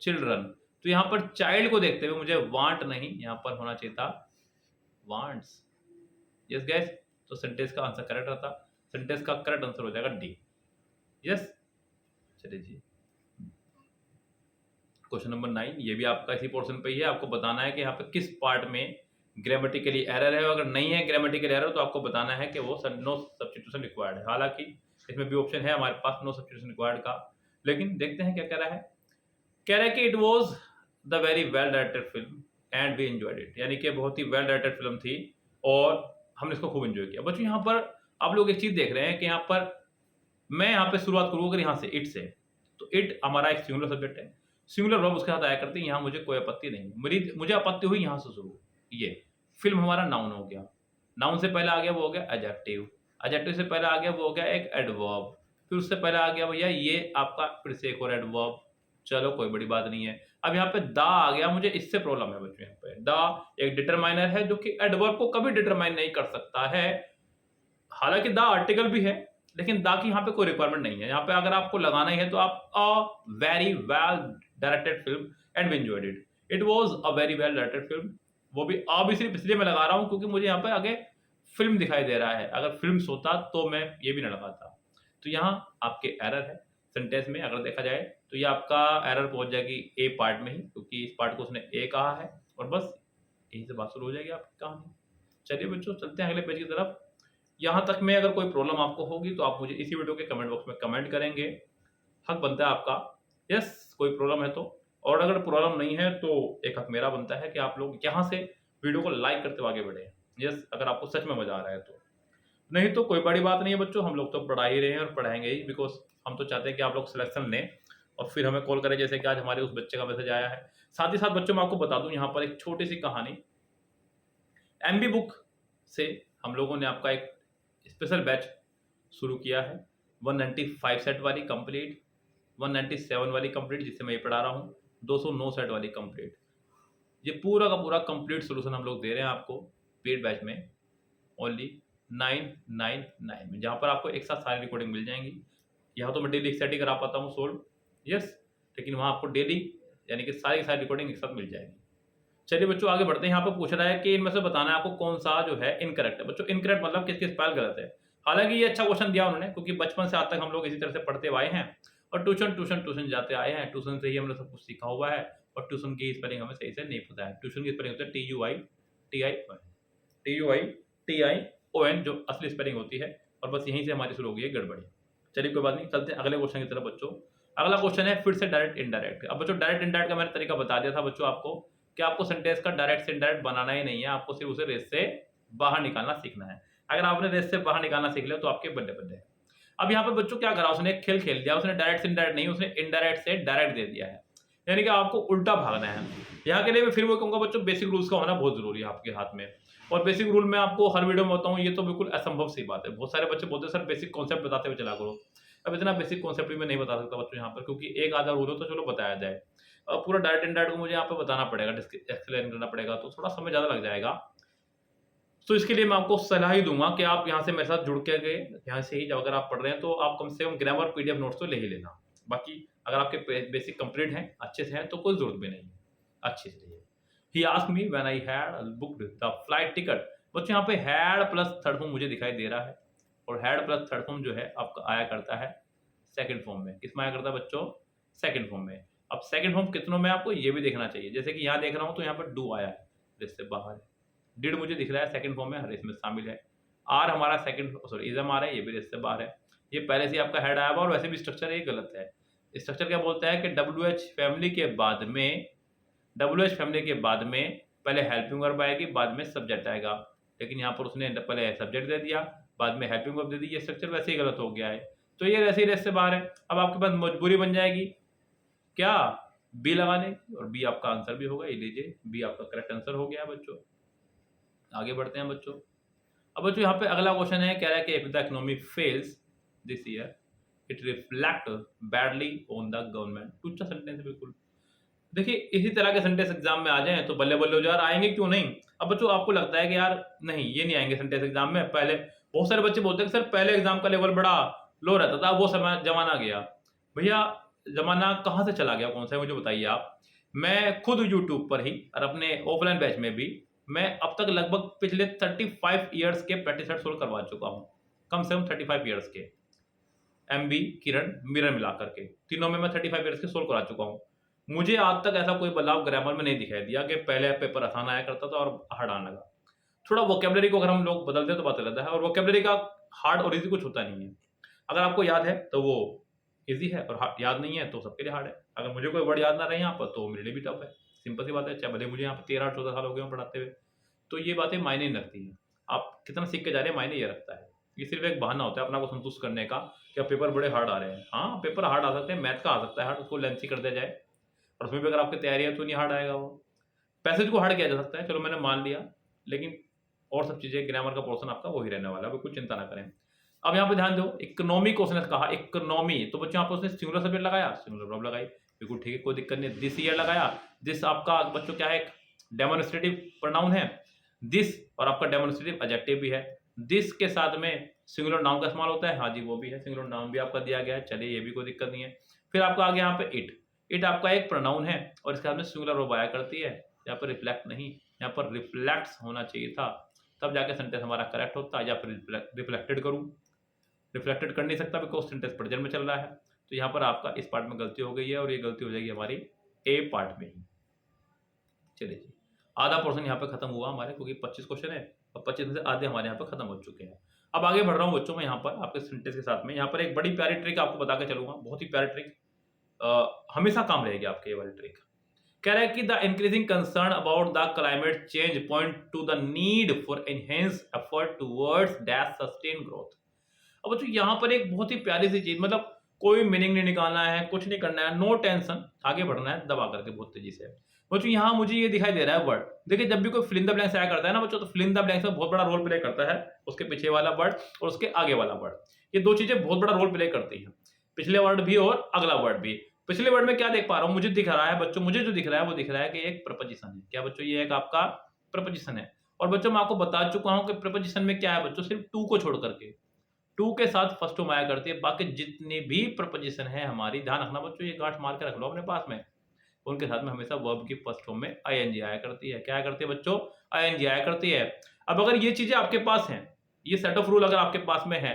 चिल्ड्रन। तो यहाँ पर चाइल्ड को देखते हुए मुझे वांट नहीं, यहाँ पर होना चाहिए था वांट्स। यस गैस, तो सेंटेंस का आंसर करेक्ट रहता, सेंटेंस का करेक्ट आंसर हो जाएगा डी। यस, चलिए जी क्वेश्चन नंबर 9, ये भी आपका इसी पोर्शन पे ही है। आपको बताना है कि यहाँ पे किस पार्ट में ग्रामेटिकली एरर है। अगर नहीं है ग्रामेटिकल एरर तो आपको बताना है कि वो नो सब्स्टिट्यूशन रिक्वायर्ड है। हालांकि इसमें भी ऑप्शन है हमारे पास नो सब्स्टिट्यूशन रिक्वायर्ड का, लेकिन देखते हैं क्या कह रहा है। कह रहा है कि it was the very well directed film and we enjoyed it, यानी कि बहुत ही वेल डायरेक्टेड फिल्म थी और हमने इसको खूब एंजॉय किया। बच्चों यहाँ पर आप लोग एक चीज देख रहे हैं कि यहाँ पर मैं यहाँ पे शुरुआत करूँ अगर यहाँ से इट से, तो इट हमारा एक सिंगुलर सब्जेक्ट है, सिंगुलर वर्ब उसके साथ आया करती है, यहाँ मुझे कोई आपत्ति नहीं। मुझे आपत्ति हुई यहाँ से शुरू, ये फिल्म हमारा नाउन हो गया, नाउन से पहले आ गया वो हो गया एडजेक्टिव, एडजेक्टिव से पहले आ गया वो हो गया एक एडवर्ब, फिर उससे पहले आ गया भैया ये आपका फिर से एक और एडवर्ब। चलो कोई बड़ी बात नहीं है। अब यहाँ पे दा आ गया, मुझे इससे प्रॉब्लम है बच्चों। यहाँ पे दा एक डिटरमाइनर है जो कि एडवर्ब को कभी डिटरमाइन नहीं कर सकता है। हालांकि दा आर्टिकल भी है, लेकिन दा की यहाँ पे कोई रिक्वायरमेंट नहीं है। यहाँ पे अगर आपको लगाना ही है तो आप a very well directed film and we enjoyed it, it was a very well directed film. वो भी अ भी सिर्फ इसलिए मैं लगा रहा हूँ क्योंकि मुझे यहाँ पे आगे फिल्म दिखाई दे रहा है, अगर फिल्म होता तो मैं ये भी ना लगाता। तो यहाँ आपके एरर है सेंटेंस में, अगर देखा जाए तो ये आपका एरर पहुंच जाएगी ए पार्ट में ही, क्योंकि इस पार्ट को उसने ए कहा है और बस यही से बात शुरू हो जाएगी आपकी कहानी। चलिए बच्चों चलते हैं अगले पेज की तरफ। यहाँ तक में अगर कोई प्रॉब्लम आपको होगी तो आप मुझे इसी वीडियो के कमेंट बॉक्स में कमेंट करेंगे, हक बनता है आपका। यस, कोई प्रॉब्लम है तो। और अगर प्रॉब्लम नहीं है तो एक हक मेरा बनता है कि आप लोग यहाँ से वीडियो को लाइक करते हुए आगे बढ़े। यस, अगर आपको सच में मजा आ रहा है तो। नहीं तो कोई बड़ी बात नहीं है बच्चों, हम लोग तो पढ़ा ही रहे हैं और पढ़ाएंगे ही, बिकॉज हम तो चाहते हैं कि आप लोग सिलेक्शन लें और फिर हमें कॉल करें, जैसे कि आज हमारे उस बच्चे का मैसेज आया है। साथ ही साथ बच्चों मैं आपको बता दूं यहाँ पर एक छोटी सी कहानी। एमबी बुक से हम लोगों ने आपका एक स्पेशल बैच शुरू किया है, 195 सेट वाली कंप्लीट, 197 वाली कंप्लीट जिससे मैं ये पढ़ा रहा हूँ, 209 सेट वाली कंप्लीट। ये पूरा का पूरा कंप्लीट सोल्यूशन हम लोग दे रहे हैं आपको पेड बैच में, ओनली 999 में, जहाँ पर आपको एक साथ सारी रिकॉर्डिंग मिल जाएंगी। यहाँ तो मैं डेली एक सेट ही करा पाता हूँ सोल्व, यस, लेकिन वहाँ आपको डेली यानी कि सारी की सारी रिकॉर्डिंग एक साथ मिल जाएगी। चलिए बच्चों आगे बढ़ते हैं। यहाँ पे पूछ रहा है कि इनमें से बताना है आपको कौन सा जो है इनकरेक्ट है। बच्चों इनकरेक्ट मतलब किसकी स्पेल गलत है। हालांकि ये अच्छा क्वेश्चन दिया उन्होंने, क्योंकि बचपन से आज तक हम लोग इसी तरह से पढ़ते आए हैं और ट्यूशन जाते आए हैं, ट्यूशन से ही हमने सब कुछ सीखा हुआ है और ट्यूशन की स्पेलिंग हमें सही से नहीं पता है। ट्यूशन की स्पेलिंग होती है TUITION, जो असली स्पेलिंग होती है, और बस यहीं से हमारी शुरू हो गई है गड़बड़ी। चलिए कोई बात नहीं, चलते हैं अगले क्वेश्चन की तरफ बच्चों। अगला क्वेश्चन है फिर से डायरेक्ट इनडायरेक्ट। अब बच्चों डायरेक्ट इनडायरेक्ट का मैंने तरीका बता दिया था बच्चों आपको कि आपको सेंटेंस का डायरेक्ट से इनडायरेक्ट बनाना ही नहीं है, आपको सिर्फ उसे रेस से बाहर निकालना सीखना है। अगर आपने रेस से बाहर निकालना सीख लिया तो आपके बल्ले बल्ले है। अब यहाँ पे बच्चों क्या करा, उसने एक खेल खेल दिया, उसने डायरेक्ट से इनडायरेक्ट नहीं, उसने इनडायरेक्ट से डायरेक्ट दे दिया है, यानी कि आपको उल्टा भागना है। यहाँ के लिए मैं फिर वो कहूंगा बच्चों बेसिक रूल्स का होना बहुत जरूरी है आपके हाथ में। और बेसिक रूल मैं आपको हर वीडियो में बताऊं, ये तो बिल्कुल असंभव सी बात है। बहुत सारे बच्चे बोलते हैं सर बेसिक कॉन्सेप्ट बताते हुए चला करो। अब इतना बेसिक कॉन्सेप्ट भी मैं नहीं बता सकता बच्चों यहाँ पर, क्योंकि एक आधा रूल हो तो चलो बताया जाए, पूरा डायरेक्ट इनडायरेक्ट को मुझे यहाँ पे बताना पड़ेगा, एक्सप्लेन करना पड़ेगा, तो थोड़ा समय ज्यादा लग जाएगा। तो इसके लिए मैं आपको सलाह ही दूंगा कि आप यहाँ से मेरे साथ जुड़ के गए, यहाँ से ही जब अगर आप पढ़ रहे हैं तो आप कम से कम ग्रामर पीडीएफ नोट्स तो ले ही लेना। बाकी अगर आपके बेसिक कंप्लीट हैं, अच्छे से हैं, तो कोई जरूरत भी नहीं है, अच्छे से रहिए। He asked me when I had booked the flight ticket। बच्चों यहाँ पे had प्लस थर्ड फॉर्म मुझे दिखाई दे रहा है, और had प्लस थर्ड फॉर्म जो है आपका आया करता है सेकंड फॉर्म में। किसमें आया करता है बच्चों? सेकंड फॉर्म में। अब सेकंड फॉर्म कितनों में आपको ये भी देखना चाहिए, जैसे कि यहाँ देख रहा हूँ तो यहाँ पर डू आया है, जिससे बाहर है। डिड मुझे दिख रहा है सेकंड फॉर्म में, हर इसमें शामिल है। आर हमारा सेकंड सॉरी इजम आ रहा है, ये भी इससे बाहर है। ये पहले से आपका हेड आया हुआ, और वैसे भी स्ट्रक्चर ये गलत है। स्ट्रक्चर क्या बोलता है कि WH फैमिली के बाद में, WH फैमिली के बाद में पहले हेल्पिंग वर्ब आएगी, बाद में सब्जेक्ट आएगा। लेकिन यहाँ पर उसने पहले सब्जेक्ट दे दिया, बाद में हेल्पिंग वर्ब दे दी। ये स्ट्रक्चर वैसे ही गलत हो गया है, तो ये वैसे ही रेस से बाहर है। अब आपके पास मजबूरी बन जाएगी क्या? बी लगाने की, और बी आपका आंसर भी होगा। ये लीजिए, बी आपका करेक्ट आंसर हो गया बच्चों। आगे बढ़ते हैं बच्चों। अब बच्चों यहाँ पे अगला क्वेश्चन है, कह रहा है कि if the economy fails this year it reflect badly on the government. टूचा सेंटेंस है बिल्कुल। देखिए इसी तरह के सेंटेंस एग्जाम में आ जाएं तो बल्ले बल्ले हो जाए, आएंगे क्यों नहीं। अब बच्चों आपको लगता है कि यार नहीं ये नहीं आएंगे सेंटेंस एग्जाम में, पहले बहुत सारे बच्चे बोलते हैं कि सर पहले एग्जाम का लेवल बड़ा लो रहता था, वो समय जमाना गया। भैया जमाना कहाँ से चला गया, कौन सा है मुझे बताइए आप। मैं खुद यूट्यूब पर ही और अपने ऑफलाइन बैच में भी मैं अब तक लगभग पिछले 35 ईयर्स के प्रैक्टिस सेट सोल्व करवा चुका हूँ, कम से कम 35 ईयर्स के। MB, किरण, मिरर मिला करके तीनों में मैं 35 ईयर्स के सोल्व करा चुका हूँ। मुझे आज तक ऐसा कोई बदलाव ग्रामर में नहीं दिखाई दिया कि पहले पेपर आसान आया करता था और हार्ड आने लगा। थोड़ा वोकेबलरी को अगर हम लोग बदलते तो बात रहता है, और वोकेबलरी का हार्ड और इजी कुछ होता नहीं है। अगर आपको याद है तो वो इजी है, और याद नहीं है तो सबके लिए हार्ड है। अगर मुझे कोई वर्ड याद ना रहे यहाँ पर तो मेरे लिए भी टफ है, सिंपल सी बात है। चाहे भले मुझे यहाँ पर 13-14 साल हो गए पढ़ाते हुए, तो ये बातें मायने नहीं रखती हैं। आप कितना सीख के जा रहे हैं मायने ये रखता है। ये सिर्फ एक बहाना होता है अपना को संतुष्ट करने का कि अब पेपर बड़े हार्ड आ रहे हैं। हाँ पेपर हार्ड आ सकते हैं, मैथ का आ सकता है हार्ड, उसको लेंथी कर दिया जाए, और उसमें भी अगर आपकी तैयारी है तो नहीं हार्ड आएगा वो। पैसेज को हार्ड किया जा सकता है, चलो मैंने मान लिया, लेकिन और सब चीजें ग्रामर का पोर्शन आपका वही रहने वाला है, कुछ चिंता ना करें। अब यहाँ पे ध्यान दो, इकोनॉमी को उसने कहा इकोनॉमी, तो बच्चों यहाँ पे उसने सिंगुलर सब्जेक्ट लगाया, सिंगुलर वर्ब लगाई, बिल्कुल ठीक है, कोई दिक्कत नहीं। दिस ईयर लगाया, दिस आपका बच्चों क्या है, डेमोन्स्ट्रेटिव प्रोनाउन है दिस, और आपका डेमोन्स्ट्रेटिव एडजेक्टिव भी है। दिस के साथ में सिंगुलर नाउन का इस्तेमाल होता है, हाँ जी वो भी है, सिंगुलर नाउन भी आपका दिया गया है, चलिए ये भी कोई दिक्कत नहीं है। फिर आपका आ गया यहाँ पे इट आपका एक प्रोनाउन है, और इसके साथ में सिंगुलर वर्ब आया करती है। यहाँ पर रिफ्लेक्ट नहीं, यहाँ पर रिफ्लेक्ट्स होना चाहिए था, तब जाके सेंटेंस हमारा करेक्ट होता है। या फिर रिफ्लेक्टेड करूँ, रिफ्लेक्टेड कर नहीं सकता बिकॉज सेंटेंस प्रेजेंट में चल रहा है। तो यहाँ पर आपका इस पार्ट में गलती हो गई है, और ये गलती हो जाएगी हमारी ए पार्ट में ही। चलिए जी, आधा पोर्शन यहाँ पे खत्म हुआ हमारे, क्योंकि 25 क्वेश्चन है और 25 में से आधे हमारे यहाँ पे खत्म हो चुके हैं। अब आगे बढ़ रहा हूँ बच्चों मैं यहाँ पर आपके सेंटेंस के साथ में। यहाँ पर एक बड़ी प्यारी ट्रिक आपको बता के चलूंगा, बहुत ही प्यारी ट्रिक, हमेशा काम रहेगी आपके ये वाली ट्रिक। कह रहा है कि the increasing concern about the climate change point two the need for enhance effort towards that sustain growth. अब बच्चों यहाँ पर एक बहुत ही प्यारी सी चीज, मतलब कोई मीनिंग नहीं निकालना है, कुछ नहीं करना है, नो टेंशन, आगे बढ़ना है दबा करके बहुत तेजी से। बच्चों यहाँ मुझे ये दिखाई दे रहा है वर्ड, देखिए जब भी कोई फिल इन द ब्लैंक्स आया करता है ना बच्चों, तो फिल इन द ब्लैंक्स में बहुत बड़ा रोल प्ले करता है उसके पीछे वाला वर्ड और उसके आगे वाला वर्ड। ये दो चीजें बहुत बड़ा रोल प्ले करती हैं, पिछले वर्ड भी और अगला वर्ड भी। पिछले वर्ड में क्या देख पा रहा हूँ, मुझे दिख रहा है बच्चों, मुझे जो दिख रहा है वो दिख रहा है कि एक प्रपोजिशन है। क्या बच्चों, ये एक आपका प्रपोजिशन है। और बच्चों मैं आपको बता चुका हूँ कि प्रपोजिशन में क्या है बच्चों, सिर्फ टू को छोड़ करके, टू के साथ फर्स्ट फॉर्म आया करती है, बाकी जितनी भी प्रपोजिशन है हमारी, ध्यान रखना बच्चों, ये गांठ मार के रख लो अपने पास में, उनके साथ में हमेशा वर्ब की फर्स्ट फॉर्म में आईएनजी आया करती है। क्या आया करती है बच्चों, आईएनजी आया करती है। अब अगर ये चीजें आपके पास हैं, ये सेट ऑफ रूल अगर आपके पास में है,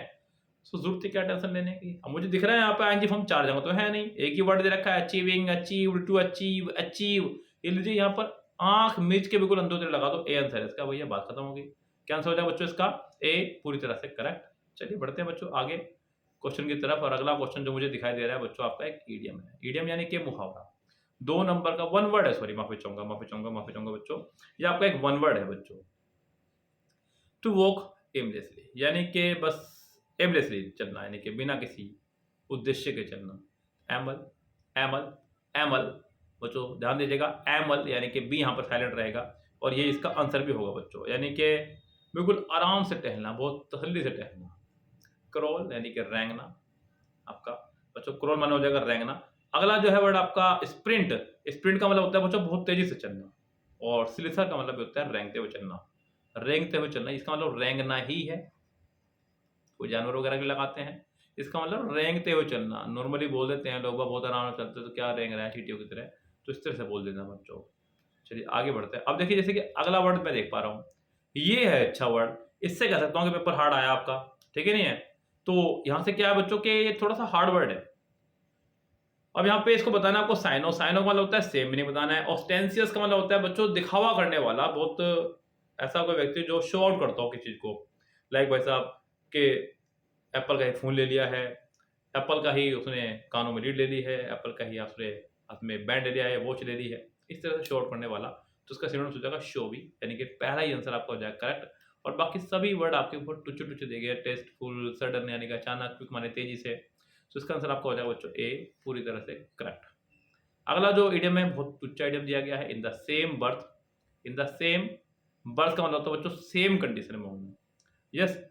तो जरूरत है क्या टेंशन लेने की। अब मुझे दिख रहा है यहाँ पे आईएनजी फॉर्म 4 जगह तो है नहीं, एक ही वर्ड दे रखा है, achieving, achieved, to achieve, achieve. ये लीजिए यहाँ पर आंख मीच के बिल्कुल अंदर लगा दो, ए आंसर है इसका, भैया बात खत्म होगी। क्या आंसर हो जाएगा बच्चों इसका, ए, पूरी तरह से करेक्ट। चलिए बढ़ते हैं बच्चों आगे क्वेश्चन की तरफ। और अगला क्वेश्चन जो मुझे दिखाई दे रहा है बच्चों, आपका एक ईडियम है। ईडियम यानी कि मुहावरा, 2 नंबर का वन वर्ड है, सॉरी माफी चाहूंगा बच्चों, ये आपका एक वन वर्ड है बच्चों। टू वॉक एमलेसली, यानी कि बस एमलेसली चलना, यानी कि बिना किसी उद्देश्य के चलना। एमल, एमल, एमल बच्चों ध्यान दीजिएगा, एमल यानी कि बी यहाँ पर साइलेंट रहेगा और ये इसका आंसर भी होगा बच्चों, यानी कि बिल्कुल आराम से टहलना, बहुत तसल्ली से टहलना। क्रोल यानी कि रेंगना आपका बच्चों, क्रोल माना हो जाएगा रेंगना। अगला जो है वर्ड आपका स्प्रिंट, स्प्रिंट का मतलब होता है बच्चों बहुत तेजी से चलना, और स्लिसर का मतलब होता है रेंगते हुए चलना, रेंगते हुए चलना, इसका मतलब रेंगना ही है। कोई जानवर वगैरह भी लगाते हैं, इसका मतलब रेंगते हुए चलना। नॉर्मली बोल देते हैं लोग बहुत आराम से चलते तो क्या रेंग रहा है चींटियों की तरह, तो इस तरह से बोल देना बच्चों। चलिए आगे बढ़ते हैं। अब देखिए जैसे कि अगला वर्ड मैं देख पा रहा हूँ, ये है अच्छा वर्ड, इससे कह सकता हूँ कि पेपर हार्ड आया आपका, ठीक है नहीं है। तो यहाँ से क्या है बच्चों के, ये थोड़ा सा हार्ड वर्ड है। अब यहाँ पे इसको बताना है आपको, साइनो, साइनो का मतलब होता है सेम मीनिंग बताना है। ऑस्टेंशियस का मतलब होता है बच्चों दिखावा करने वाला, बहुत ऐसा कोई व्यक्ति जो शो आउट करता हो किसी चीज को। लाइक भाई साहब के एप्पल का ही फोन ले लिया है, एप्पल का ही उसने कानों में लीड ले ली है, एप्पल का ही उसने हाथ में बैंड ले लिया है, वॉच ले ली है, इस तरह से शो आउट करने वाला, तो उसका सिनोनिम हो जाएगा शो भी, यानी कि पहला ही आंसर आपका हो जाएगा करेक्ट। और बाकी सभी वर्ड आपके ऊपर टुच्चे टुच्चे दे गए, टेस्टफुल, सडन यानी कि अचानक, क्विक माने तेजी से, तो इसका आंसर आपका हो जाएगा बच्चों ए, पूरी तरह से करेक्ट। अगला जो इडियम है बहुत टुच्चा इडियम दिया गया है, in the same birth. In the same birth का मतलब होता है बच्चों सेम कंडीशन में होना। यस,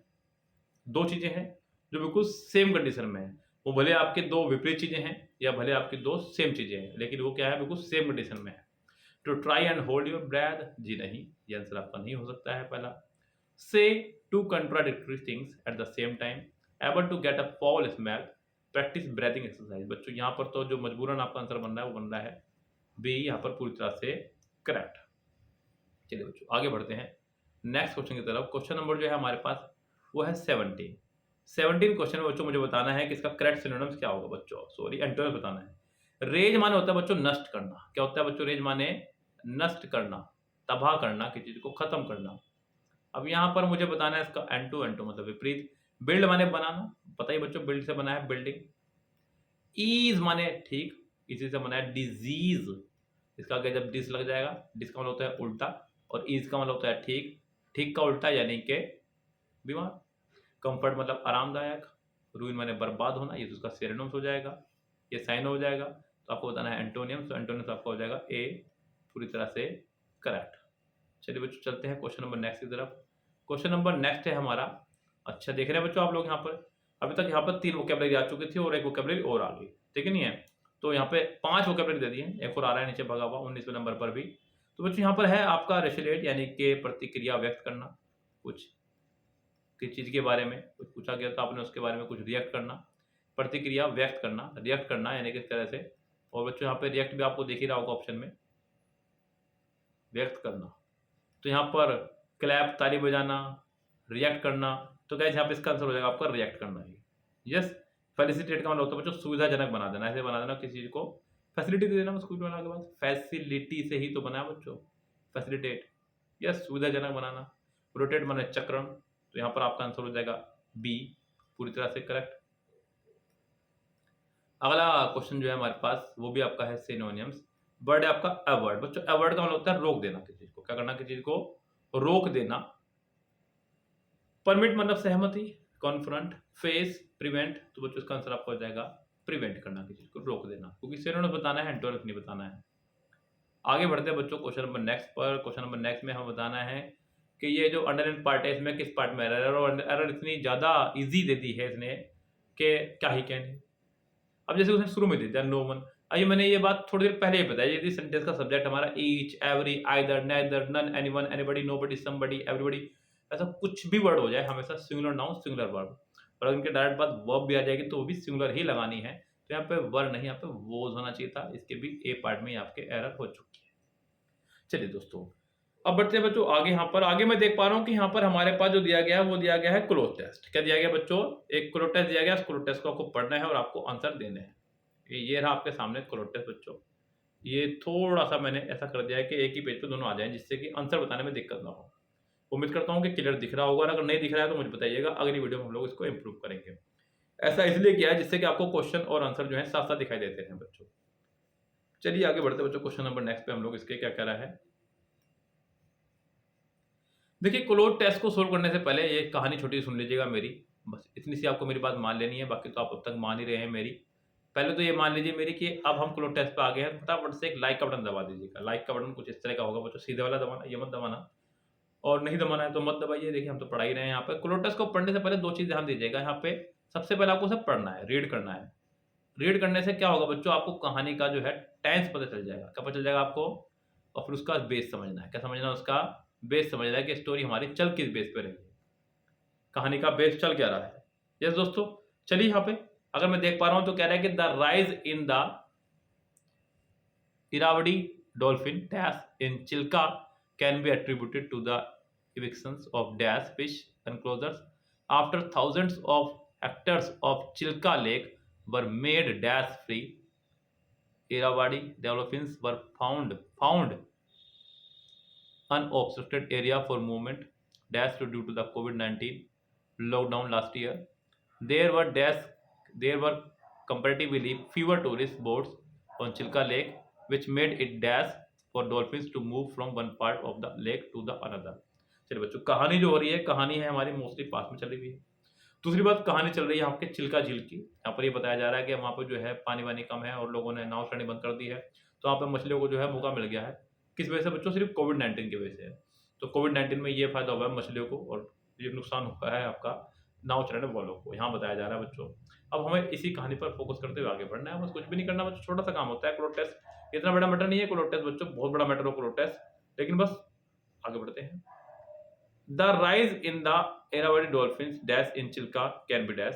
दो चीजें हैं जो बिल्कुल सेम कंडीशन में है, वो भले आपके दो विपरीत चीजें हैं या भले आपकी दो सेम चीजें हैं, लेकिन वो क्या है, बिल्कुल सेम कंडीशन में है। To try and hold your breath, जी नहीं, ये आंसर आपका नहीं हो सकता है पहला। Say two contradictory things at the same time, able to get a foul smell, practice breathing exercise. बच्चों यहाँ पर तो जो मजबूरन आपका आंसर बन रहा है वो बन रहा है बी, यहाँ पर पूरी तरह से करेक्ट। चलिए बच्चों आगे बढ़ते हैं नेक्स्ट क्वेश्चन की तरफ। क्वेश्चन नंबर जो है हमारे पास वो है 17 क्वेश्चन में बच्चों मुझे बताना है कि इसका करेक्ट सिनोनिम्स क्या होगा बच्चों, सॉरी एंटोनिम्स बताना है। रेज माने होता है बच्चों नष्ट करना, क्या होता है बच्चों, रेज माने नष्ट करना, तबाह करना, किसी चीज को खत्म करना। अब यहाँ पर मुझे बताना है इसका एंटो, एंटो मतलब विपरीत। बिल्ड माने बनाना, पता ही बच्चों बिल्ड से बना है बिल्डिंग। ईज माने ठीक, इसी से बना है डिजीज, इसका आगे जब डिस लग जाएगा, डिस का मतलब होता है उल्टा, और ईज का मतलब होता है ठीक, ठीक का उल्टा यानी कि बीमार। कंफर्ट मतलब आरामदायक, रूइन माने बर्बाद होना, ये तो उसका सिनोनिम्स हो जाएगा, ये साइन हो जाएगा। तो आपको बताना है एंटोनियम्स, तो एंटोनियम्स आपका हो जाएगा ए, पूरी तरह से करेक्ट। चलिए बच्चों चलते हैं क्वेश्चन नंबर नेक्स्ट की तरफ। क्वेश्चन नंबर नेक्स्ट है हमारा, अच्छा देख रहे हैं बच्चों आप लोग यहाँ पर, अभी तक यहाँ पर 3 वोकैबुलरी आ चुकी थी और एक वोकैबुलरी और आ गई, ठीक है नहीं है। तो यहाँ पे 5 वोकैबुलरी दे दिए, एक और आ रहा है नीचे भगा हुआ 19वें नंबर पर भी। तो बच्चों यहाँ पर है आपका रेशिलेट, यानी कि प्रतिक्रिया व्यक्त करना, कुछ किस चीज के बारे में कुछ पूछा गया तो आपने उसके बारे में कुछ रिएक्ट करना, प्रतिक्रिया व्यक्त करना, रिएक्ट करना यानी कि इस तरह से। और बच्चों यहाँ पे रिएक्ट भी आपको देख ही रहा होगा ऑप्शन में, व्यक्त करना। तो यहाँ पर क्लैप ताली बजाना, रिएक्ट करना, तो क्या यहाँ पे इसका आंसर हो जाएगा आपका रिएक्ट करना ही। यस, फेलिसिटेट का मतलब होता है बच्चों सुविधाजनक बना देना, ऐसे बना देना किसी चीज को फैसिलिटी दे देना, उसको बनाने के बाद फैसिलिटी से ही तो बना है बच्चों, फैसिलिटेट। यस, सुविधाजनक बनाना। रोटेट माने चक्रण, तो यहाँ पर आपका आंसर हो जाएगा बी पूरी तरह से करेक्ट। अगला क्वेश्चन जो है हमारे पास वो भी आपका है सिनोनिम्स। वर्ड है आपका अवॉइड। बच्चों अवॉइड का मतलब होता है रोक देना किसी चीज को, क्या करना, किसी चीज को रोक देना। परमिट मतलब सहमति, कॉन्फ्रंट, फेस, प्रिवेंट, तो बच्चों इसका आंसर आपको हो जाएगा प्रिवेंट करना, किसी चीज को रोक देना, क्योंकि सिनोनिम्स बताना है, एंटोनिम्स नहीं बताना है। आगे बढ़ते हैं बच्चों क्वेश्चन नंबर नेक्स्ट पर। क्वेश्चन नंबर नेक्स्ट में हमें बताना है कि ये जो अंडरलाइन पार्ट है इसमें किस पार्ट में एरर है, और एरर इतनी ज्यादा इजी दे दी है इसने कि क्या ही कहने। अब जैसे उसने शुरू में दे दिया नो वन, आइए मैंने ये बात थोड़ी देर पहले ही बताई, यदि सेंटेंस का सब्जेक्ट हमारा each, every, either, neither, none, anyone, anybody, nobody, somebody, everybody, ऐसा कुछ भी वर्ड हो जाए हमेशा सिंगुलर नाउन सिंगुलर वर्ब, और अगर इनके डायरेक्ट बाद वर्ब भी आ जाएगी तो वो भी सिंगुलर ही लगानी है। तो यहाँ पे वर्ड नहीं, यहाँ पे वोज होना चाहिए था। इसके भी ए पार्ट में आपके एरर हो चुकी है। चलिए दोस्तों अब बढ़ते हैं बच्चों आगे। यहाँ पर आगे मैं देख पा रहा हूँ कि यहाँ पर हमारे पास जो दिया गया है वो दिया गया है क्लोज टेस्ट। क्या दिया गया बच्चों, एक क्लोज टेस्ट दिया गया, उस क्लोज टेस्ट को आपको पढ़ना है और आपको आंसर देने हैं। ये रहा आपके सामने क्लोज टेस्ट बच्चों। ये थोड़ा सा मैंने ऐसा कर दिया है कि एक ही पेज पे दोनों आ जाए, जिससे कि आंसर बताने में दिक्कत ना हो। उम्मीद करता हूँ कि क्लियर दिख रहा होगा, और अगर नहीं दिख रहा है तो मुझे बताइएगा, अगली वीडियो में हम लोग इसको इम्प्रूव करेंगे। ऐसा इसलिए किया है जिससे कि आपको क्वेश्चन और आंसर जो है साथ साथ दिखाई देते हैं बच्चों। चलिए आगे बढ़ते बच्चों, क्वेश्चन नंबर नेक्स्ट पे हम लोग इसके क्या कह रहा है। देखिए क्लोज टेस्ट को सोल्व करने से पहले ये कहानी छोटी सुन लीजिएगा मेरी, बस इतनी सी आपको मेरी बात मान लेनी है, बाकी तो आप अब तक मान ही रहे हैं मेरी। पहले तो ये मान लीजिए मेरी कि अब हम क्लोज टेस्ट पे आ गए हैं, फटाफट से एक लाइक का बटन दबा दीजिएगा। लाइक का बटन कुछ इस तरह का होगा बच्चों, सीधे वाला दबाना, ये मत दबाना, और नहीं दबाना है तो मत दबाइए। देखिए हम तो पढ़ा ही रहे हैं यहाँ पे। क्लोज टेस्ट को पढ़ने से पहले दो चीज ध्यान दीजिएगा यहाँ पे। सबसे पहले आपको सब पढ़ना है, रीड करना है। रीड करने से क्या होगा बच्चों, आपको कहानी का जो है टेंस पता चल जाएगा। क्या पता चल जाएगा आपको, और फिर उसका बेस समझना है। क्या समझना है, उसका बेस समझना है कि स्टोरी हमारी चल किस बेस पे रही है, कहानी का बेस चल क्या रहा है। यस दोस्तों, चलिए यहाँ पे अगर मैं देख पा रहा हूं तो कह रहा है कि the rise in the Irrawaddy dolphin dash in Chilka can be attributed to the evictions of dash fish enclosures after thousands of hectares of Chilka Lake were made dash free. Irrawaddy dolphins were found unobstructed area for movement dash due to the COVID-19 lockdown last year. There were comparatively fewer tourist boats on Chilka Lake, which made it dash for dolphins to move from one part of the lake to the another. चलिए बच्चों, कहानी जो हो रही है, कहानी है हमारी मोस्टली पास में चली हुई है। दूसरी बात, कहानी चल रही है आपके चिल्का झील की। यहाँ पर ये बताया जा रहा है कि वहाँ पर जो है पानी वानी कम है और लोगों ने नाव चलानी बंद कर दी है, तो वहाँ पर मछलियों को जो है मौका मिल गया है। किस वजह से बच्चों, सिर्फ कोविड-19 की वजह से है। तो कोविड-19 में ये फायदा हुआ है मछलियों को, और ये नुकसान हुआ है आपका नाव चलाने वालों को, यहाँ बताया जा रहा है बच्चों। अब हमें इसी कहानी पर फोकस करते हुए आगे बढ़ना है, बस कुछ भी नहीं करना बच्चों, छोटा सा काम होता है क्लोज टेस्ट। इतना बड़ा मैटर नहीं है क्लोज टेस्ट बच्चों, बहुत बड़ा मैटर हो क्लोज टेस्ट, लेकिन बस आगे बढ़ते हैं। The rise in the Irrawaddy dolphins dash in Chilka can be dash.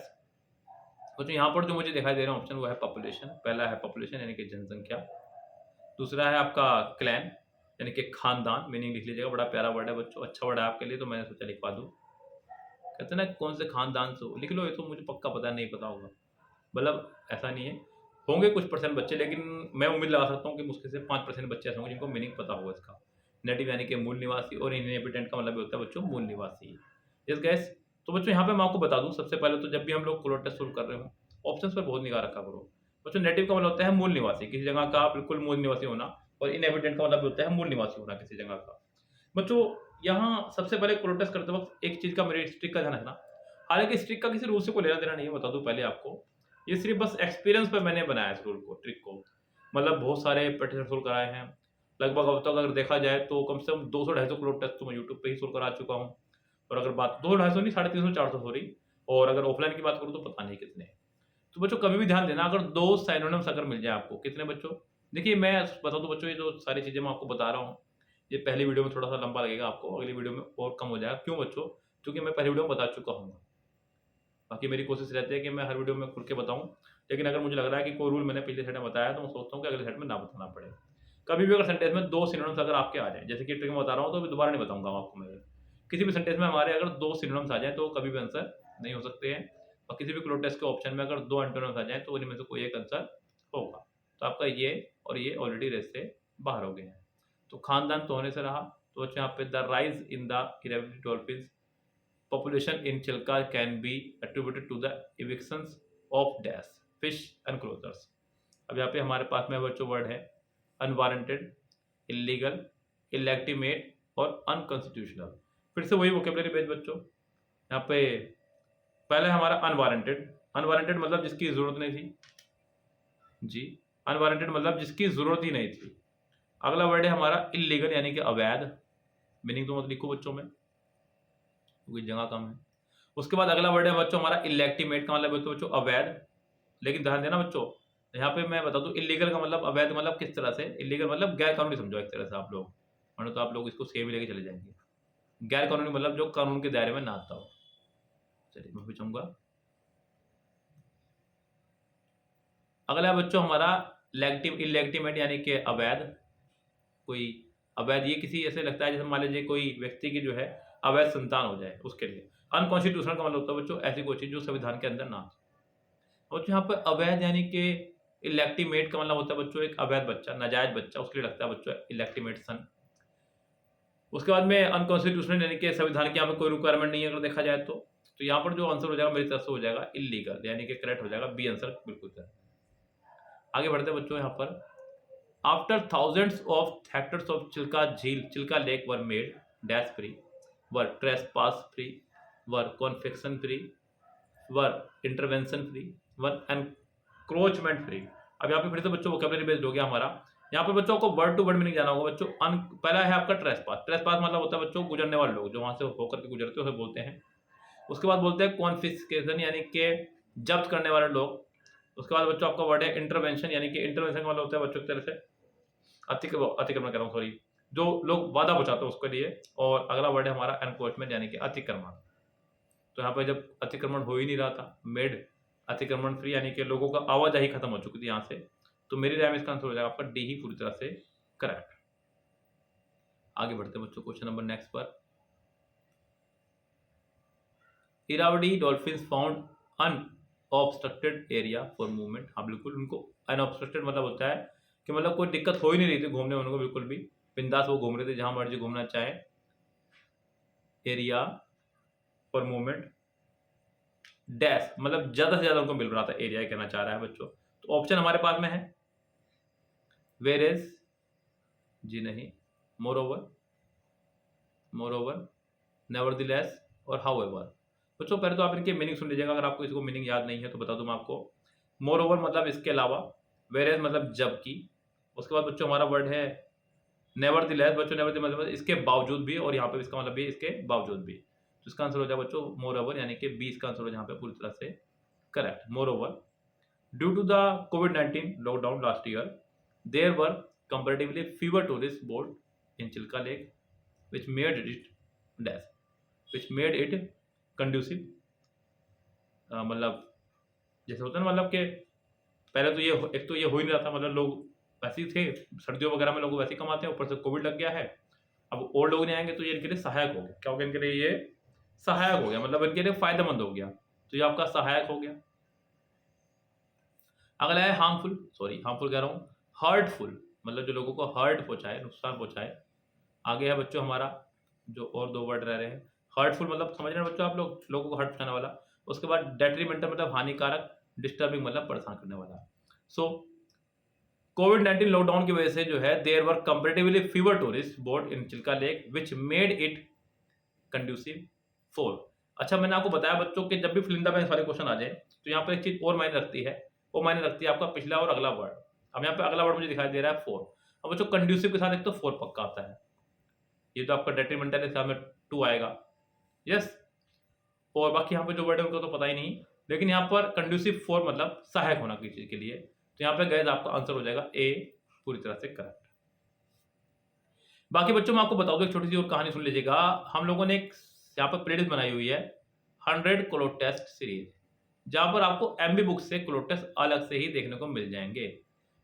बच्चों यहाँ पर जो मुझे दिखाई दे रहा है ऑप्शन वो है पॉपुलेशन। पहला है पॉपुलेशन यानी कि जनसंख्या, दूसरा है आपका क्लैन यानी कि खानदान। मीनिंग लिख लीजिएगा, बड़ा प्यारा वर्ड है बच्चों, अच्छा वर्ड है आपके लिए, तो मैंने सोचा लिखवा दूं। कहते हैं ना कौन से खानदान से हो, लिख लो, ये तो मुझे पक्का पता नहीं पता होगा, मतलब ऐसा नहीं है, होंगे कुछ परसेंट बच्चे, लेकिन मैं उम्मीद लगा सकता हूँ कि मुश्किल से 5% बच्चे ऐसे होंगे जिनको मीनिंग पता होगा इसका। नेटिव यानी कि मूल निवासी, और इनहेबिटेंट का मतलब होता है बच्चों मूल निवासी। यस गैस, तो बच्चों यहाँ पे मैं आपको बता दूं सबसे पहले तो, जब भी हम लोग क्लोज टेस्ट शुरू कर रहे हो ऑप्शंस पर बहुत निगाह रखा करो बच्चों। नेटिव का मतलब होता है मूल निवासी, किसी जगह का बिल्कुल मूल निवासी होना, और इनहेबिटेंट का मतलब होता है मूल निवासी होना किसी जगह का। बच्चों यहाँ सबसे पहले क्लोज टेस्ट करते वक्त एक चीज का मेरे स्ट्रिक का ध्यान रखना, हालांकि स्ट्रिक का किसी रूल से कोई लेना देना नहीं है, बता दूं पहले आपको, ये सिर्फ बस एक्सपीरियंस पे मैंने बनाया इस रूल को, ट्रिक को। मतलब बहुत सारे प्रैक्टिस सोल्व कराए हैं, लगभग अब तक अगर देखा जाए तो कम से कम 200-250 क्लोज टेस्ट तो मैं यूट्यूब पे ही सोल्व करा चुका हूँ। और अगर बात 200-250 नहीं, 350-400 सॉरी, और अगर ऑफलाइन की बात करूँ तो पता नहीं कितने। तो बच्चों कभी भी ध्यान देना, अगर दो साइनोनिम्स अगर मिल जाए आपको, कितने बच्चों, देखिए मैं बता दूं बच्चों, ये जो सारी चीजें मैं आपको बता रहा हूँ, ये पहली वीडियो में थोड़ा सा लंबा लगेगा आपको, अगली वीडियो में और कम हो जाएगा। क्यों बच्चों, क्योंकि मैं पहली वीडियो में बता चुका हूँ। बाकी मेरी कोशिश रहती है कि मैं हर वीडियो में खुल के बताऊं, लेकिन अगर मुझे लग रहा है कि कोई रूल मैंने पिछले सेट में बताया तो मैं सोचता हूँ कि अगले सेट में ना बताना पड़े। कभी भी अगर सेंटेंस में दो सिनोनिम्स अगर आपके आ जाए, जैसे कि ट्रिक में बता रहा हूँ, तो अभी दोबारा नहीं बताऊंगा आपको मैं, किसी भी सेंटेंस में हमारे अगर दो सिनोनिम्स आ जाए तो कभी भी आंसर नहीं हो सकते हैं, और किसी भी क्लोज टेस्ट के ऑप्शन में अगर दो एंटोनिम्स आ जाए तो उनमें से कोई एक आंसर होगा। तो आपका ये और ये ऑलरेडी रेस से बाहर हो गए हैं, तो खानदान तो होने से रहा। तो यहाँ पे the rise in the Irrawaddy dolphins population in Chilka can be attributed to the evictions of dash fish enclosures. अब यहाँ पे हमारे पास में बच्चों वर्ड है अनवारंटेड, इलीगल, इलेक्टिमेट और अनकॉन्स्टिट्यूशनल। फिर से वही वोकेबलरी बेस बच्चों। यहाँ पे पहले हमारा अनवारंटेड, अनवारंटेड मतलब जिसकी जरूरत नहीं थी जी, अनवारंटेड मतलब जिसकी जरूरत ही नहीं थी। अगला वर्ड है हमारा इलीगल यानी कि अवैध, मीनिंग तो मत लिखो बच्चों में क्योंकि जगह कम है। उसके बाद अगला वर्ड है बच्चों हमारा इलेक्टिमेट का मतलब बच्चों अवैध, लेकिन ध्यान देना बच्चों यहाँ पे मैं बता दूं इलीगल का मतलब अवैध मतलब किस तरह से, इलीगल मतलब गैर कानूनी समझो एक तरह से आप लोग, वरना तो आप लोग इसको सेम ही लेके चले जाएंगे। गैर कानूनी मतलब जो कानून के दायरे में ना आता हो। चलिए मैं पूछूंगा अगला बच्चों हमारा इलेक्टिमेट यानी कि अवैध। कोई अवैध ये किसी ऐसे लगता है जैसे मान लीजिए कोई व्यक्ति की जो है अवैध संतान हो जाए उसके लिए। अनकॉन्स्टिट्यूशनल का मतलब होता है बच्चों ऐसी कोई चीज जो संविधान के अंदर ना हो। और यहाँ पर अवैध यानी कि इलेक्टिमेट का मतलब होता है बच्चों एक अवैध बच्चा, नाजायज बच्चा, उसके लिए लगता है बच्चों इलेक्टिमेट सन। उसके बाद में अनकॉन्स्टिट्यूशनल यानी कि संविधान की यहाँ पे कोई रिक्वायरमेंट नहीं है अगर देखा जाए तो यहाँ पर जो आंसर हो जाएगा मेरी तरफ से हो जाएगा इलीगल यानी कि करेक्ट हो जाएगा बी आंसर बिल्कुल सर। आगे बढ़ते बच्चों यहाँ पर after thousands of hectares of Chilka झील Chilka lake were made dash free were trespass free were confection free were intervention free were encroachment free. अब यहाँ पे फिर से बच्चों वोकैबुलरी बेस्ड हो गया हमारा। यहाँ पर बच्चों को वर्ड टू वर्ड मीनिंग जाना होगा बच्चों। पहला है आपका ट्रेसपास, ट्रेसपास मतलब होता है बच्चों गुजरने वाले लोग जो वहां से होकर के गुजरते हैं उसे बोलते हैं। उसके बाद बोलते हैं कॉन्फिस्केशन यानी कि जब्त करने वाले लोग। उसके बाद बच्चों आपका वर्ड है इंटरवेंशन यानी कि इंटरवेंशन का मतलब होता है बच्चों की तरह से अतिक्रमण कर रहा हूँ सॉरी, जो लोग बाधा पहुंचाते हैं उसके लिए। और अगला वर्ड है हमारा एनक्रोचमेंट यानी कि अतिक्रमण। तो यहाँ पर जब अतिक्रमण हो ही नहीं रहा था, मेड अतिक्रमण फ्री यानी कि लोगों का आवाजाही खत्म हो चुकी थी यहाँ से। तो मेरी राय में इसका आंसर हो जाएगा आपका डी ही पूरी तरह से करेक्ट। आगे बढ़ते हैं बच्चों क्वेश्चन नंबर नेक्स्ट पर। Irrawaddy dolphins found unobstructed area for movement. हाँ बिल्कुल, उनको अनऑब्स्ट्रक्टेड मतलब होता है कि मतलब कोई दिक्कत हो ही नहीं रही थी घूमने में उनको, बिल्कुल भी बिंदास वो घूम रहे थे जहां मर्जी घूमना चाहे। एरिया फॉर मूवमेंट डैश मतलब ज्यादा से ज्यादा उनको मिल रहा था, एरिया कहना चाह रहा है बच्चों। तो ऑप्शन हमारे पास में है वेर इज जी नहीं, मोर ओवर नेवरदलेस और हाउ एवर। बच्चों पहले तो आप इनके मीनिंग सुन लीजिएगा, अगर आपको इसको मीनिंग याद नहीं है तो बता दूं मैं आपको। मोर ओवर मतलब इसके अलावा, वेर इज मतलब जबकि। उसके बाद बच्चों हमारा वर्ड है नेवरदलेस, बच्चों नेवरदलेस मतलब इसके बावजूद भी, और यहाँ पे इसका मतलब भी इसके बावजूद भी। तो इसका आंसर हो जाए बच्चों मोर ओवर यानी कि बी इसका आंसर हो यहाँ पे पूरी तरह से correct. Moreover due to the COVID-19 lockdown last year there were comparatively fewer tourist board in Chilika lake which made it conducive। मतलब जैसे होता है ना, मतलब कि पहले तो ये एक तो ये हो ही नहीं रहा था, मतलब लोग वैसे ही थे, सर्दियों वगैरह में लोग वैसे ही कमाते हैं, ऊपर से कोविड लग गया है। अब और लोग नहीं आएंगे तो ये इनके लिए सहायक हो गया। क्या हो गया इनके लिए? ये सहायक हो गया, मतलब इनके लिए फायदेमंद हो गया। तो ये आपका सहायक हो गया। अगला है हार्मफुल कह रहा हूँ, हर्टफुल मतलब जो लोगों को हर्ट पहुंचाए, नुकसान पहुंचाए। आगे है बच्चों हमारा जो और दो वर्ड रह रहे हैं, हर्टफुल मतलब समझ रहे हैं बच्चों आप लोग, लोगों को हर्ट पहुंचाने वाला। उसके बाद डेट्रीमेंटल मतलब हानिकारक, डिस्टर्बिंग मतलब परेशान करने वाला। सो COVID-19 लॉकडाउन की वजह से जो है there were comparatively fewer tourist board in Chilika lake which made it conducive for. अच्छा मैंने आपको बताया बच्चों कि जब भी फिलिंदा में सारे क्वेश्चन आ जाए तो यहाँ पर एक चीज और मायने रखती है, वो मायने रखती है आपका पिछला और अगला वर्ड। अब यहाँ पे अगला वर्ड मुझे दिखाई दे रहा है फॉर। अब बच्चों कंड्यूसिव के साथ एक तो फॉर पक्का आता है, ये तो आपका डेट्रीमेंटल है, सामने टू आएगा यस। और बाकी यहाँ पे जो वर्ड है उनको तो पता ही नहीं, लेकिन यहाँ पर कंड्यूसिव फॉर मतलब सहायक होना किसी चीज के लिए। तो यहाँ पे गैस आपका आंसर हो जाएगा ए पूरी तरह से करेक्ट। बाकी बच्चों मैं आपको बता दूं एक छोटी सी और कहानी सुन लीजिएगा। हम लोगों ने एक यहाँ पर प्लेलिस्ट बनाई हुई है 100 क्लोथ टेस्ट सीरीज, जहां पर आपको एमबी बुक से क्लोथ टेस्ट अलग से ही देखने को मिल जाएंगे।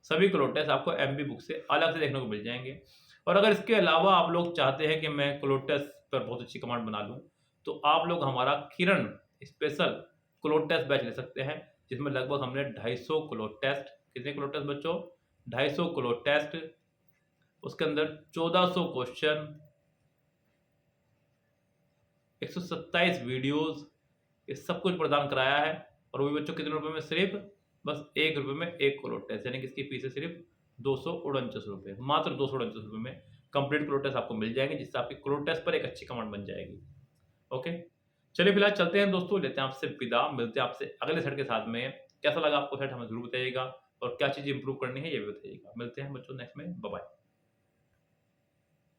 सभी क्लोथ टेस्ट आपको एमबी बुक से अलग से देखने को मिल जाएंगे। और अगर इसके अलावा आप लोग चाहते हैं कि मैं क्लोथ टेस्ट पर बहुत अच्छी कमांड बना लूं, तो आप लोग हमारा किरण स्पेशल क्लोथ टेस्ट बैच ले सकते हैं, जिसमें लगभग हमने 250 क्लोथ टेस्ट, कितने क्लोथ टेस्ट बच्चों? 250 क्लोथ टेस्ट, उसके अंदर 1400 क्वेश्चन, 127 वीडियोस, ये सब कुछ प्रदान कराया है। और वो भी बच्चों कितने रुपए में? सिर्फ बस ₹1 में 1 करोड़ टेस्ट, यानी कि इसकी फीस है सिर्फ ₹249, मात्र ₹249 में कंप्लीट करोड़ टेस्ट आपको मिल जाएंगे, जिससे आपकी करोड़ टेस्ट पर एक अच्छी कमांड बन जाएगी। ओके, चलिए फिलहाल चलते हैं दोस्तों, लेते हैं आपसे विदा, मिलते हैं आपसे अगले सेट के साथ में। कैसा लगा आपको सेट हमें जरूर बताइएगा, और क्या चीज़ इंप्रूव करनी है ये भी बताइएगा। मिलते हैं बच्चों नेक्स्ट में, बाय बाय।